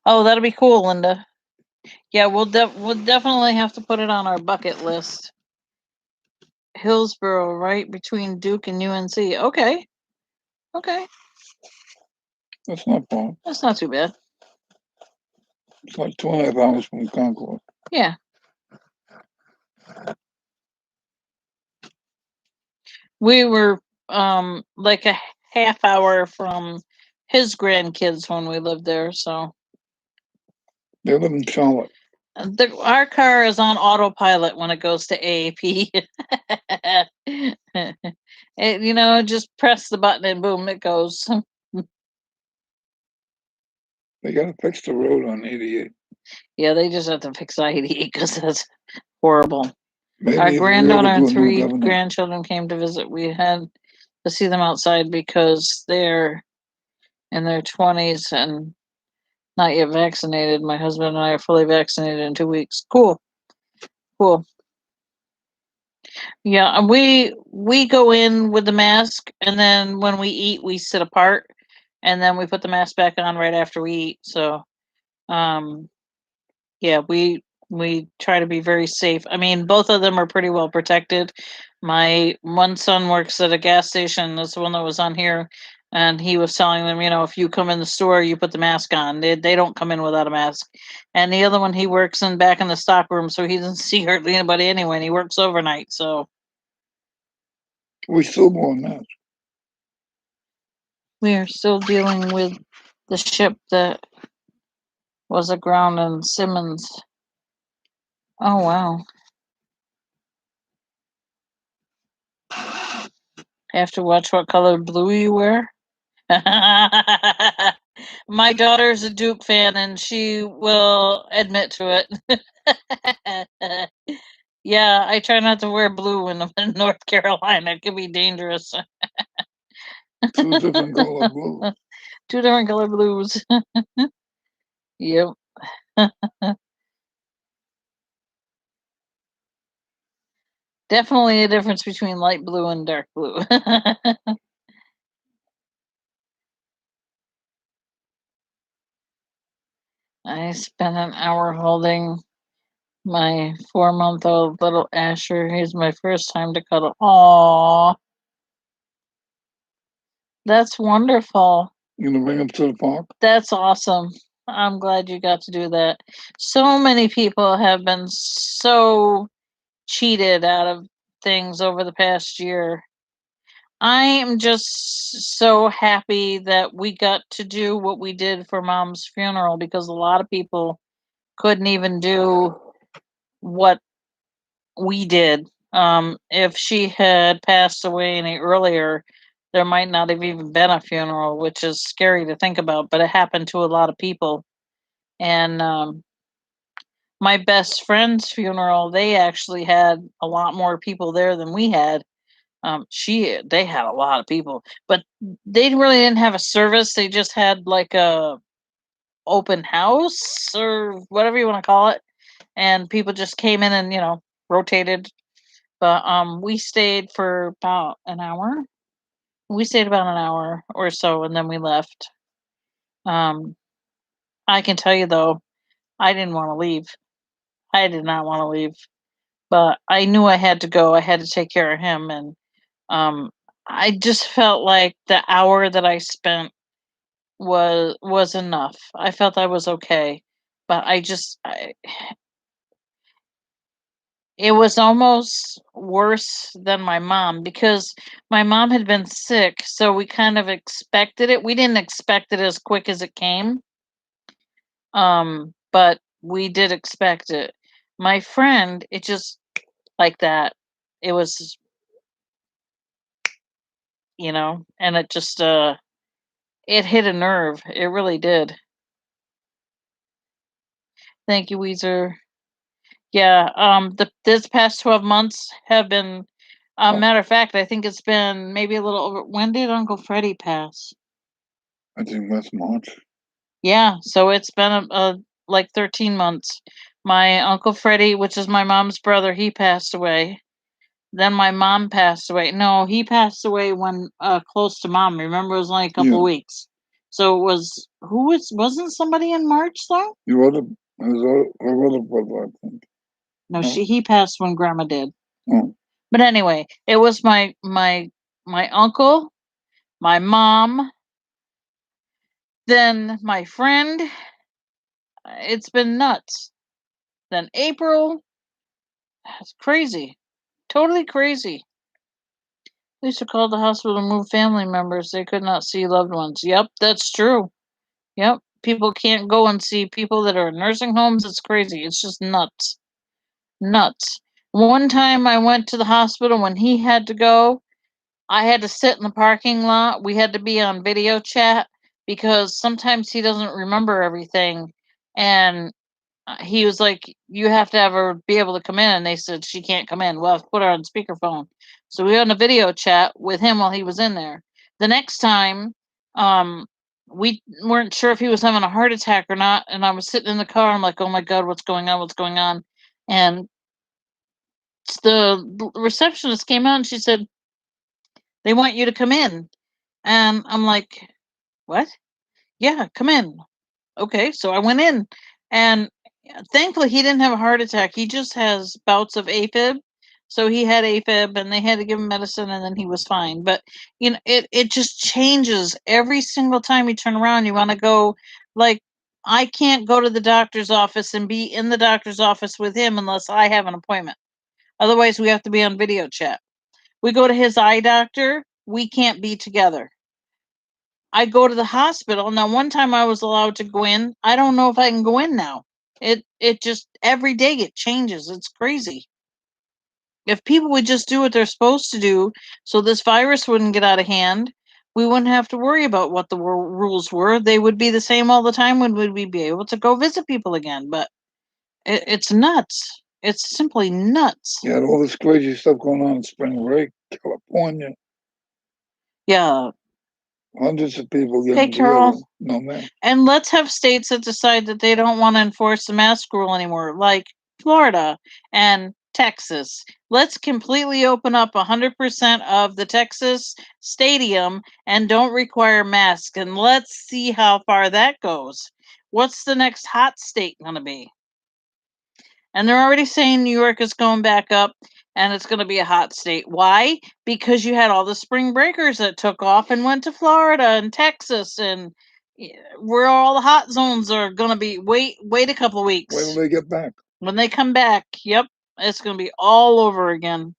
Oh, that'll be cool, Linda. Yeah, we'll definitely have to put it on our bucket list. Hillsboro, right between Duke and UNC. Okay. That's not far. That's not too bad. It's like 2.5 hours from Concord. Yeah. We were like a half hour from his grandkids when we lived there, so. They live in Charlotte. Our car is on autopilot when it goes to AAP. Just press the button and boom, it goes. They got to fix the road on 88. Yeah, they just have to fix 88 because that's horrible. Maybe our granddaughter and 3 grandchildren came to visit. We had to see them outside because they're in their 20s and not yet vaccinated. My husband and I are fully vaccinated in 2 weeks. Cool. Yeah, and we go in with the mask, and then when we eat, we sit apart, and then we put the mask back on right after we eat. So, yeah, we try to be very safe. I mean, both of them are pretty well protected. My one son works at a gas station. That's the one that was on here. And he was telling them, if you come in the store, you put the mask on. They don't come in without a mask. And the other one, he works back in the stock room, so he doesn't see hardly anybody anyway. And he works overnight, so We still wore masks. we are still dealing with the ship that was aground in Simmons. Oh wow! Have to watch what color blue you wear. My daughter's a Duke fan, and she will admit to it. Yeah, I try not to wear blue in North Carolina. It can be dangerous. Two different color blues. Two different color blues. Yep. Definitely a difference between light blue and dark blue. I spent an hour holding my 4-month-old little Asher. He's my first time to cuddle. Aww. That's wonderful. You gonna bring him to the park? That's awesome. I'm glad you got to do that. So many people have been so cheated out of things over the past year. I am just so happy that we got to do what we did for Mom's funeral, because a lot of people couldn't even do what we did. If she had passed away any earlier, there might not have even been a funeral, which is scary to think about, but it happened to a lot of people. And my best friend's funeral, they actually had a lot more people there than we had. They had a lot of people, but they really didn't have a service. They just had like a open house or whatever you want to call it, and people just came in and rotated. But we stayed for about an hour. We stayed about an hour or so, and then we left. Um, I can tell you though, I didn't want to leave. I did not want to leave, but I knew I had to go. I had to take care of him, and um, I just felt like the hour that I spent was enough. I felt I was okay, but it was almost worse than my mom, because my mom had been sick, so we kind of expected it. We didn't expect it as quick as it came, but we did expect it. My friend, it just like that. It was, and it just it hit a nerve. It really did. Thank you, Weezer. Yeah, this past 12 months have been, Oh, matter of fact, I think it's been maybe a little over. When did Uncle Freddie pass? I think that's March. Yeah, so it's been like 13 months. My Uncle Freddie, which is my mom's brother, he passed away. Then my mom passed away. No, he passed away when close to mom. Remember, it was only a couple Yeah. of weeks. So it was, wasn't somebody in March though? Your other, his other brother, I think. No, No. he passed when grandma did. Oh, But anyway, it was my uncle, my mom, then my friend. It's been nuts. Then April. It's crazy. Totally crazy. They used to call the hospital to move family members. They could not see loved ones. Yep, that's true. Yep. People can't go and see people that are in nursing homes. It's crazy. It's just nuts. Nuts. One time I went to the hospital when he had to go. I had to sit in the parking lot. We had to be on video chat because sometimes he doesn't remember everything. And he was like, "You have to have her be able to come in." And they said, "She can't come in. We'll have to put her on speakerphone." So we were on a video chat with him while he was in there. The next time, um, we weren't sure if he was having a heart attack or not. And I was sitting in the car. I'm like, "Oh my God, what's going on? What's going on?" And the receptionist came out and she said, "They want you to come in." And I'm like, "What?" "Yeah, come in." Okay, so I went in, and thankfully he didn't have a heart attack. He just has bouts of AFib, So he had AFib, and they had to give him medicine, and then he was fine. But it just changes every single time you turn around. You want to go, like, I can't go to the doctor's office and be in the doctor's office with him unless I have an appointment. Otherwise, we have to be on video chat. We go to his eye doctor, we can't be together. I go to the hospital. Now, one time I was allowed to go in. I don't know if I can go in now. It just every day it changes. It's crazy. If people would just do what they're supposed to do, so this virus wouldn't get out of hand, we wouldn't have to worry about what the rules were. They would be the same all the time. When would we be able to go visit people again? But it's nuts. It's simply nuts. You had all this crazy stuff going on in spring break, California. Yeah. Hundreds of people Hey, getting Carol. together. No, man. And let's have states that decide that they don't want to enforce the mask rule anymore, like Florida and Texas. Let's completely open up 100% of the Texas stadium and don't require masks. And let's see how far that goes. What's the next hot state going to be? And they're already saying New York is going back up and it's going to be a hot state. Why? Because you had all the spring breakers that took off and went to Florida and Texas and where all the hot zones are going to be. Wait a couple of weeks. Wait till they get back. When they come back, yep, it's going to be all over again.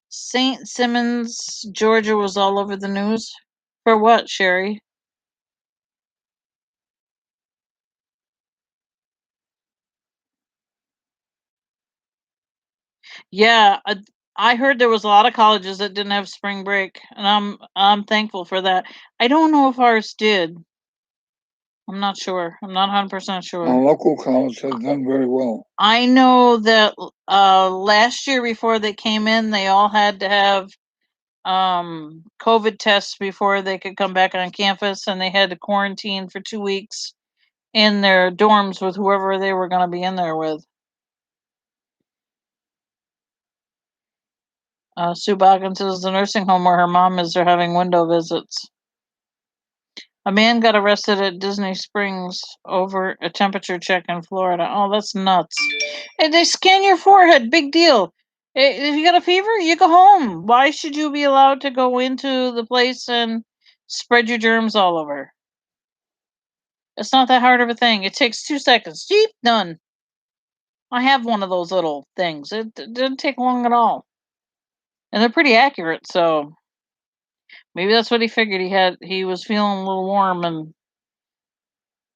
St. Simons, Georgia was all over the news. For what, Sherry? Yeah, I heard there was a lot of colleges that didn't have spring break, and I'm thankful for that. I don't know if ours did. I'm not sure. I'm not 100% sure. Our local college has done very well. I know that last year before they came in, they all had to have COVID tests before they could come back on campus, and they had to quarantine for 2 weeks in their dorms with whoever they were going to be in there with. Sue Boggins says the nursing home where her mom is, they're having window visits. A man got arrested at Disney Springs over a temperature check in Florida. Oh, that's nuts. Hey, they scan your forehead. Big deal. If you got a fever, you go home. Why should you be allowed to go into the place and spread your germs all over? It's not that hard of a thing. It takes 2 seconds. Jeep, done. I have one of those little things. It didn't take long at all. And they're pretty accurate, so maybe that's what he figured. He was feeling a little warm, and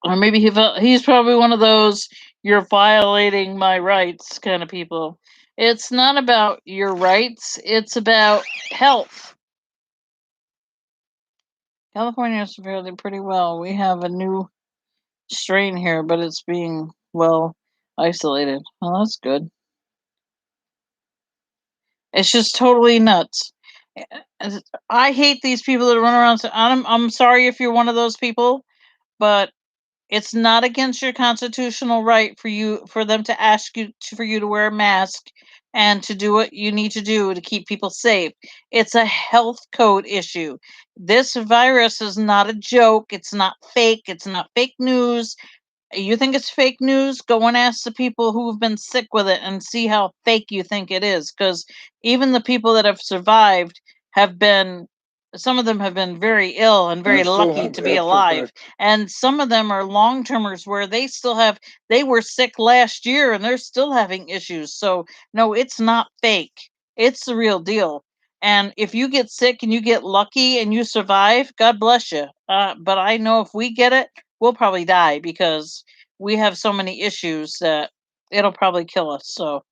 or maybe he's probably one of those "you're violating my rights" kind of people. It's not about your rights, it's about health. California is fairly pretty well. We have a new strain here, but it's being well isolated. Well, that's good. It's just totally nuts. I hate these people that run around. I'm sorry if you're one of those people, but it's not against your constitutional right for them to ask you for you to wear a mask and to do what you need to do to keep people safe. It's a health code issue. This virus is not a joke. It's not fake. It's not fake news. You think it's fake news? Go and ask the people who've been sick with it and see how fake you think it is. Because even the people that have survived have been, some of them have been very ill and very lucky to be alive. And some of them are long termers where they were sick last year and they're still having issues. So, no, it's not fake. It's the real deal. And if you get sick and you get lucky and you survive, God bless you. But I know if we get it, we'll probably die because we have so many issues that it'll probably kill us. So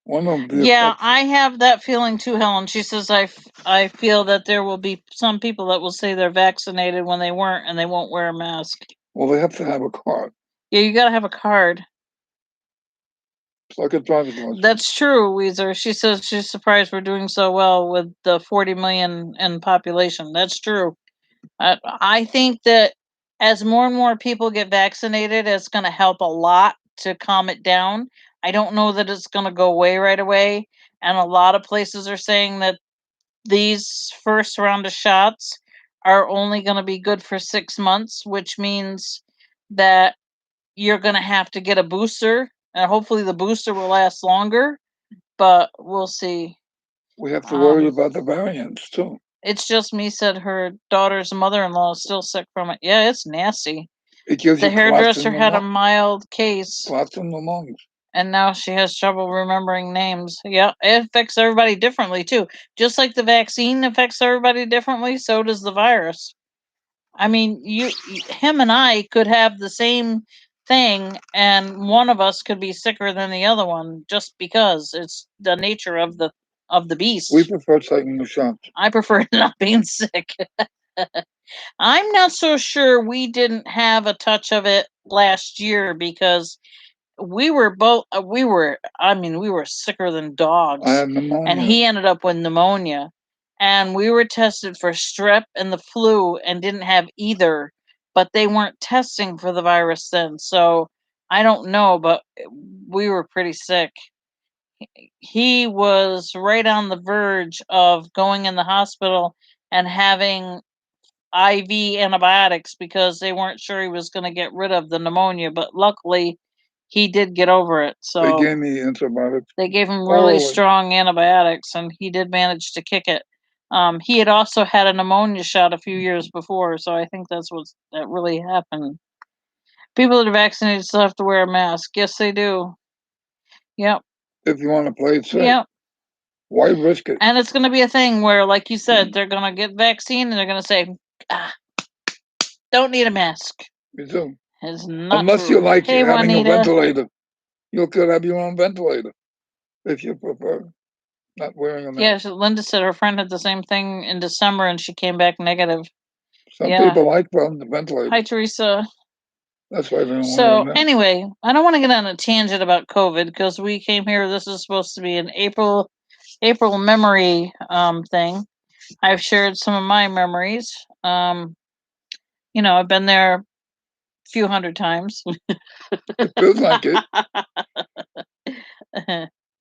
yeah, I have that feeling too, Helen. She says I feel that there will be some people that will say they're vaccinated when they weren't, and they won't wear a mask. Well, they have to have a card. Yeah, you got to have a card. It's like a driver's license. That's true, Weezer. She says she's surprised we're doing so well with the 40 million in population. That's true. I think that as more and more people get vaccinated, it's going to help a lot to calm it down. I don't know that it's going to go away right away. And a lot of places are saying that these first round of shots are only going to be good for 6 months, which means that you're going to have to get a booster and hopefully the booster will last longer. But we'll see. We have to worry Um, about the variants too. it's just me said her daughter's mother-in-law is still sick from it. Yeah, it's nasty. It gives The you clots in hairdresser the had a mild case, lungs. and now she has trouble remembering names. Yeah, it affects everybody differently too. Just like the vaccine affects everybody differently, so does the virus. I mean, him and I could have the same thing, and one of us could be sicker than the other one just because it's the nature of the We beast. prefer taking the shots. I prefer not being sick. I'm not so sure we didn't have a touch of it last year because we were both we were sicker than I dogs, had and pneumonia. he ended up with pneumonia, and we were tested for strep and the flu and didn't have either, but they weren't testing for the virus then, so I don't know, but we were pretty sick. He was right on the verge of going in the hospital and having IV antibiotics because they weren't sure he was going to get rid of the pneumonia, but luckily he did get over it. They So gave me antibiotics they gave him really orally. strong antibiotics, and he did manage to kick it. He had also had a pneumonia shot a few years before, so I think that really happened. People that are vaccinated still have to wear a mask. Yes, they do. Yep. If you want to play it safe, Yep. why risk it? And it's going to be a thing where, like you said, they're going to get vaccine and they're going to say, don't need a mask. You do. It's not Unless true. you like Hey, having a Juanita. ventilator. You could have your own ventilator if you prefer not wearing a mask. Yeah, Linda said her friend had the same thing in December and she came back negative. Some Yeah. people like the ventilator. Hi, Teresa. That's why they don't want So, to. anyway, I don't want to get on a tangent about COVID because we came here. This is supposed to be an April memory thing. I've shared some of my memories. I've been there a few hundred times. It feels like it.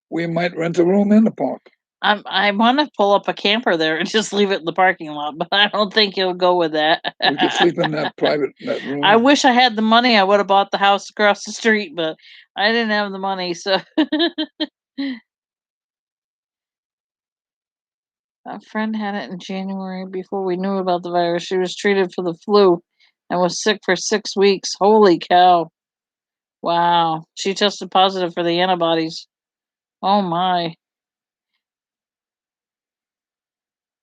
We might rent a room in the park. I want to pull up a camper there and just leave it in the parking lot, but I don't think he'll go with that. We could sleep in that room. I wish I had the money. I would have bought the house across the street, but I didn't have the money, so. A friend had it in January before we knew about the virus. She was treated for the flu and was sick for 6 weeks. Holy cow. Wow. She tested positive for the antibodies. Oh my.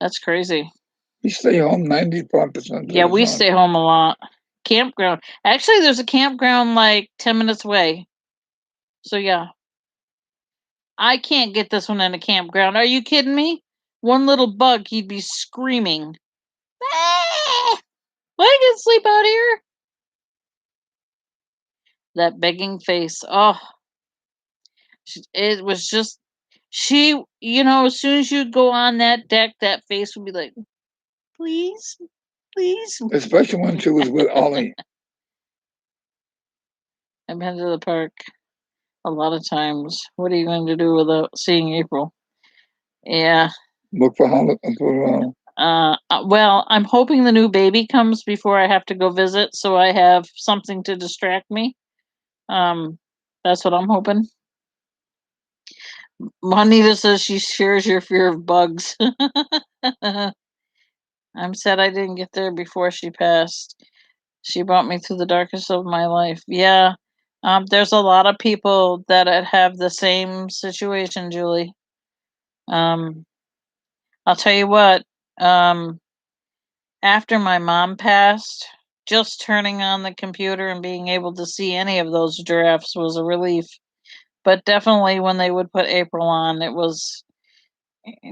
That's crazy. We stay home 95% of Yeah, the we time. stay home a lot. Campground. Actually, there's a campground like 10 minutes away. So, yeah. I can't get this one in a campground. Are you kidding me? One little bug, he'd be screaming. Ah! I can sleep out here. That begging face. Oh, it was just as soon as you'd go on that deck, that face would be like, please, please. Especially when she was with Ollie. I've been to the park a lot of times. What are you going to do without seeing April? Yeah. Look for Well, I'm hoping the new baby comes before I have to go visit, so I have something to distract me. That's what I'm hoping. Juanita says she shares your fear of bugs. I'm sad I didn't get there before she passed. She brought me through the darkest of my life. Yeah. There's a lot of people that have the same situation, Julie. I'll tell you what, after my mom passed, just turning on the computer and being able to see any of those giraffes was a relief. But definitely when they would put April on, it was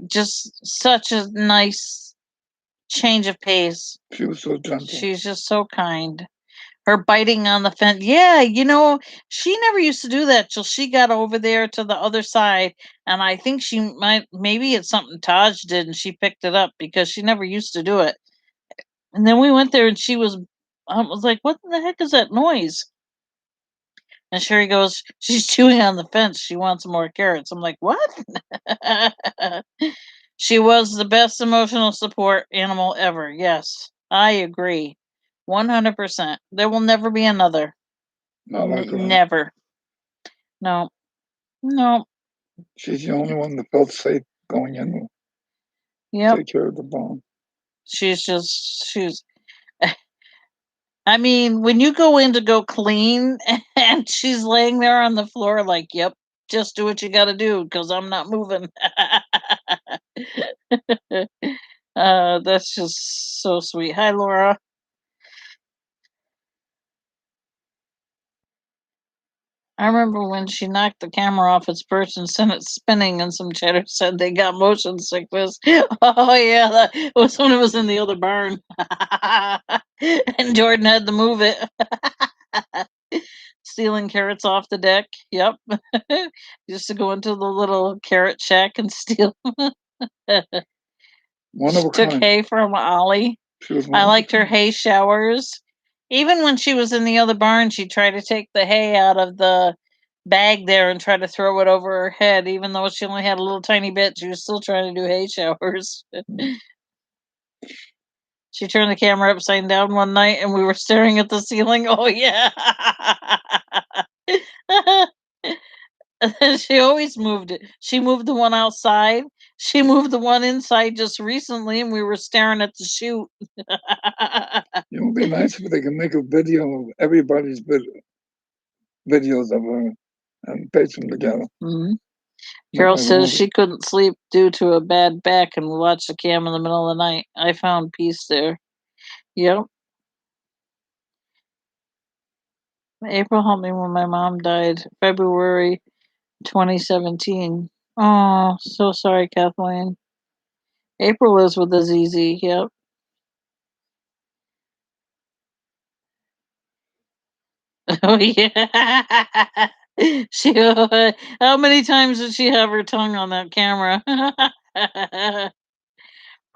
just such a nice change of pace. She was so gentle. She's just so kind. Her biting on the fence. Yeah, she never used to do that till she got over there to the other side. And I think maybe it's something Taj did and she picked it up because she never used to do it. And then we went there and I was like, what the heck is that noise? And Sherry goes, she's chewing on the fence. She wants more carrots. I'm like, what? She was the best emotional support animal ever. Yes, I agree. 100%. There will never be another. Not like her. Never. No, no. She's the only one that felt safe going in to Yep. take care of the bone. She's I mean, when you go in to go clean and she's laying there on the floor like, "Yep, just do what you gotta do because I'm not moving." That's just so sweet. Hi, Laura. I remember when she knocked the camera off its perch and sent it spinning, and some chatter said they got motion sickness. Oh yeah, that was when it was in the other barn, and Jordan had to move it. Stealing carrots off the deck. Yep, just to go into the little carrot shack and steal. One of She a took kind. hay from Ollie. She was one I of a liked her kind. hay showers. Even when she was in the other barn, she tried to take the hay out of the bag there and try to throw it over her head. Even though she only had a little tiny bit, she was still trying to do hay showers. She turned the camera upside down one night and we were staring at the ceiling. Oh, yeah. She always moved it. She moved the one outside. She moved the one inside just recently, and we were staring at the chute. It would be nice if they could make a video of everybody's videos of her and paste them together. Mhm. Make Carol like a says movie. she couldn't sleep due to a bad back and watched the cam in the middle of the night. I found peace there. Yep. April helped me when my mom died, February 2017. Oh, so sorry, Kathleen. April is with Azizi. Yep. Oh yeah. She. How many times did she have her tongue on that camera?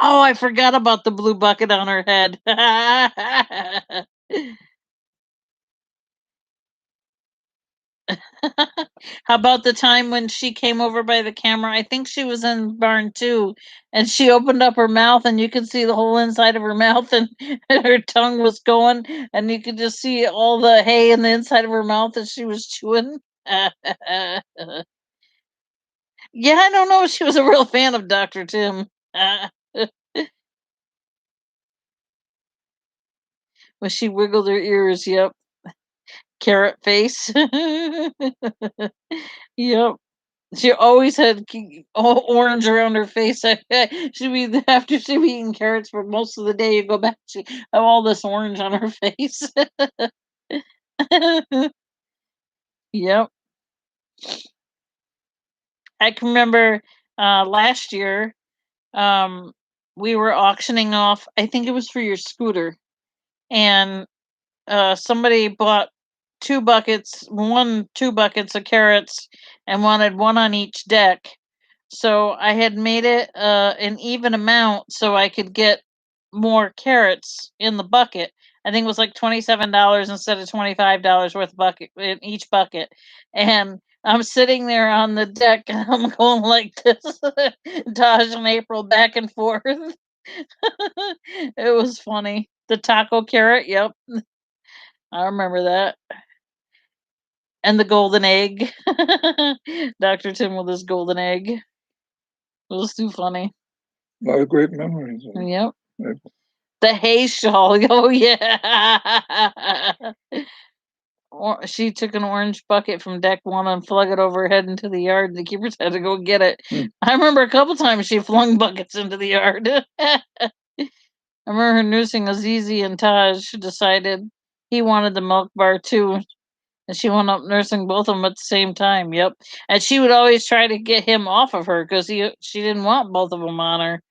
Oh, I forgot about the blue bucket on her head. How about the time when she came over by the camera? I think she was in barn too, and she opened up her mouth, and you could see the whole inside of her mouth, and, and her tongue was going, and you could just see all the hay in the inside of her mouth as she was chewing. Yeah, I don't know if she was a real fan of Dr. Tim. When she wiggled her ears, yep. Carrot face. Yep. She always had all orange around her face. She'd be after she'd be eating carrots for most of the day. You go back, she have all this orange on her face. Yep, I can remember last year. Um, we were auctioning off. I think it was for your scooter, and somebody bought 2 buckets of carrots and wanted one on each deck. So I had made it an even amount so I could get more carrots in the bucket. I think it was like $27 instead of $25 worth of bucket in each bucket. And I'm sitting there on the deck and I'm going like this, Taj and April back and forth. It was funny. The taco carrot, yep. I remember that. And the golden egg. Dr. Tim with his golden egg. It was too funny. A lot of great memories. Yep. Of The hay shawl. Oh yeah. She took an orange bucket from deck one and flung it over her head into the yard. The keepers had to go get it. I remember a couple times she flung buckets into the yard. I remember her nursing Azizi and Taj decided he wanted the milk bar too. And she wound up nursing both of them at the same time. Yep. And she would always try to get him off of her because she didn't want both of them on her.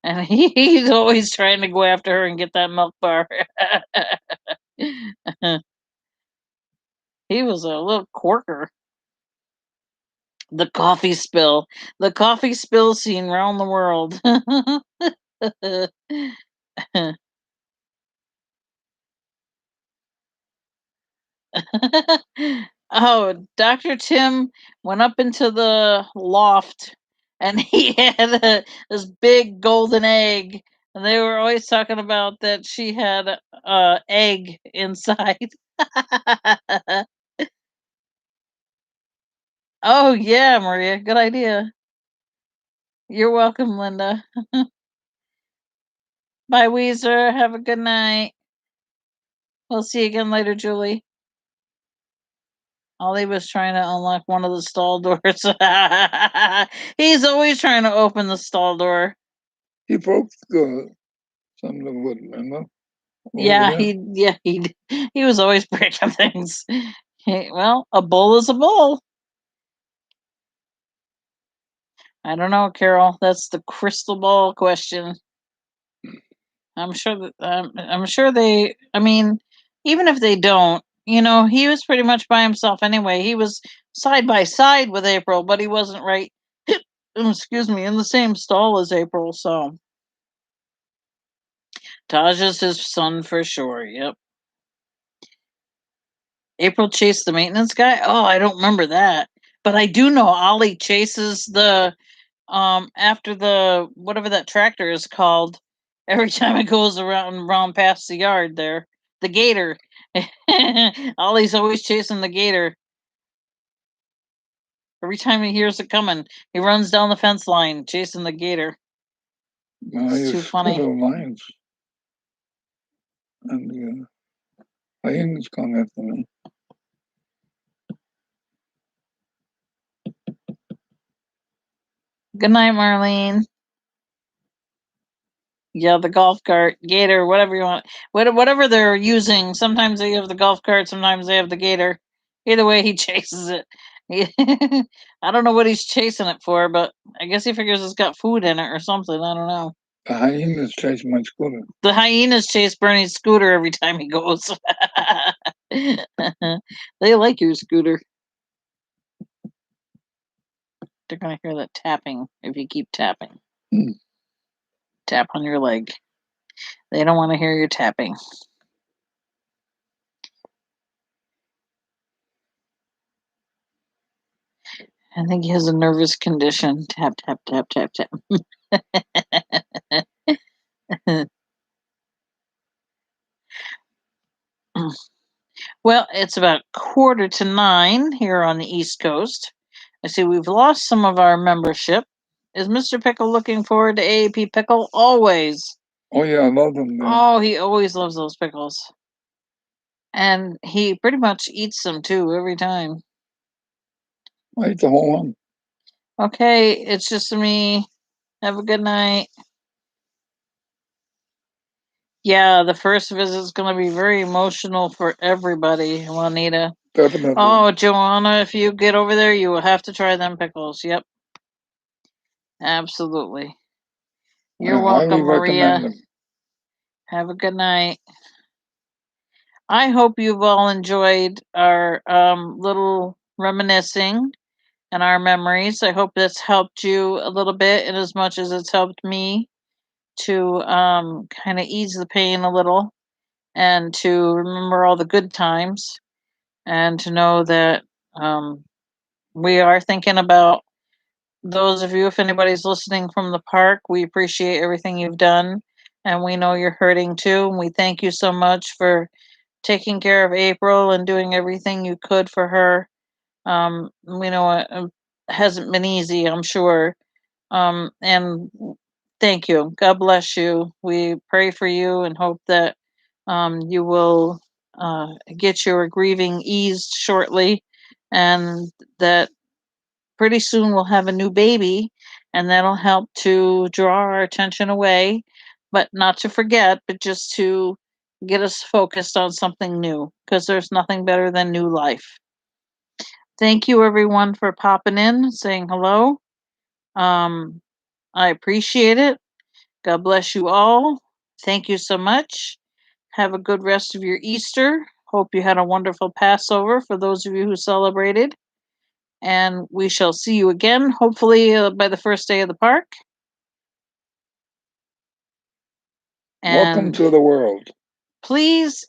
And he's always trying to go after her and get that milk bar. He was a little corker. The coffee spill. The coffee spill scene around the world. Oh, Dr. Tim went up into the loft and he had this big golden egg. And they were always talking about that she had a egg inside. Oh yeah, Maria. Good idea. You're welcome, Linda. Bye, Weezer. Have a good night. We'll see you again later, Julie. Ollie was trying to unlock one of the stall doors. He's always trying to open the stall door. He broke some of the wood, remember? Yeah, he was always breaking things. Well, a bull is a bull. I don't know, Carol. That's the crystal ball question. I'm sure that I'm sure they. I mean, even if they don't, he was pretty much by himself anyway. He was side by side with April, but he wasn't right. Excuse me, in the same stall as April. So Taj is his son for sure. Yep. April chased the maintenance guy. Oh, I don't remember that, but I do know Ollie chases the after the whatever that tractor is called every time it goes around past the yard there, the gator. Ollie's always chasing the gator. Every time he hears it coming, he runs down the fence line chasing the gator. It's too funny. Lions and the hyenas come after me. Good night, Marlene. Yeah, the golf cart, gator, whatever you want, whatever they're using. Sometimes they have the golf cart, sometimes they have the gator. Either way, he chases it. I don't know what he's chasing it for, but I guess he figures it's got food in it or something. I don't know. The hyenas chase my scooter. The hyenas chase Bernie's scooter every time he goes. They like your scooter. They're gonna hear that tapping if you keep tapping. Tap on your leg. They don't want to hear you tapping. I think he has a nervous condition. Tap, tap, tap, tap, tap. Well, it's about 8:45 here on the East Coast. I see we've lost some of our membership. Is Mr. Pickle looking forward to AAP Pickle? Always. Oh, yeah, I love them. Oh, he always loves those pickles. And he pretty much eats them too every time. I eat the whole one. Okay, it's just me. Have a good night. Yeah, the first visit is going to be very emotional for everybody, Juanita. Definitely. Oh, Joanna, if you get over there, you will have to try them pickles. Yep. Absolutely. You're welcome, Maria. Have a good night. I hope you've all enjoyed our little reminiscing and our memories. I hope this helped you a little bit, in as much as it's helped me to kind of ease the pain a little and to remember all the good times and to know that we are thinking about those of you. If anybody's listening from the park, we appreciate everything you've done, and we know you're hurting too. And we thank you so much for taking care of April and doing everything you could for her. We know it hasn't been easy, I'm sure. And thank you. God bless you. We pray for you and hope that you will get your grieving eased shortly, and that pretty soon we'll have a new baby, and that'll help to draw our attention away, but not to forget, but just to get us focused on something new, because there's nothing better than new life. Thank you, everyone, for popping in, saying hello. I appreciate it. God bless you all. Thank you so much. Have a good rest of your Easter. Hope you had a wonderful Passover for those of you who celebrated. And we shall see you again, hopefully by the first day of the park. And welcome to the world. Please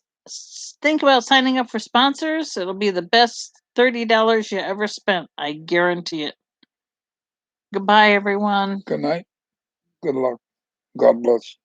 think about signing up for sponsors. It'll be the best $30 you ever spent. I guarantee it. Goodbye, everyone. Good night. Good luck. God bless.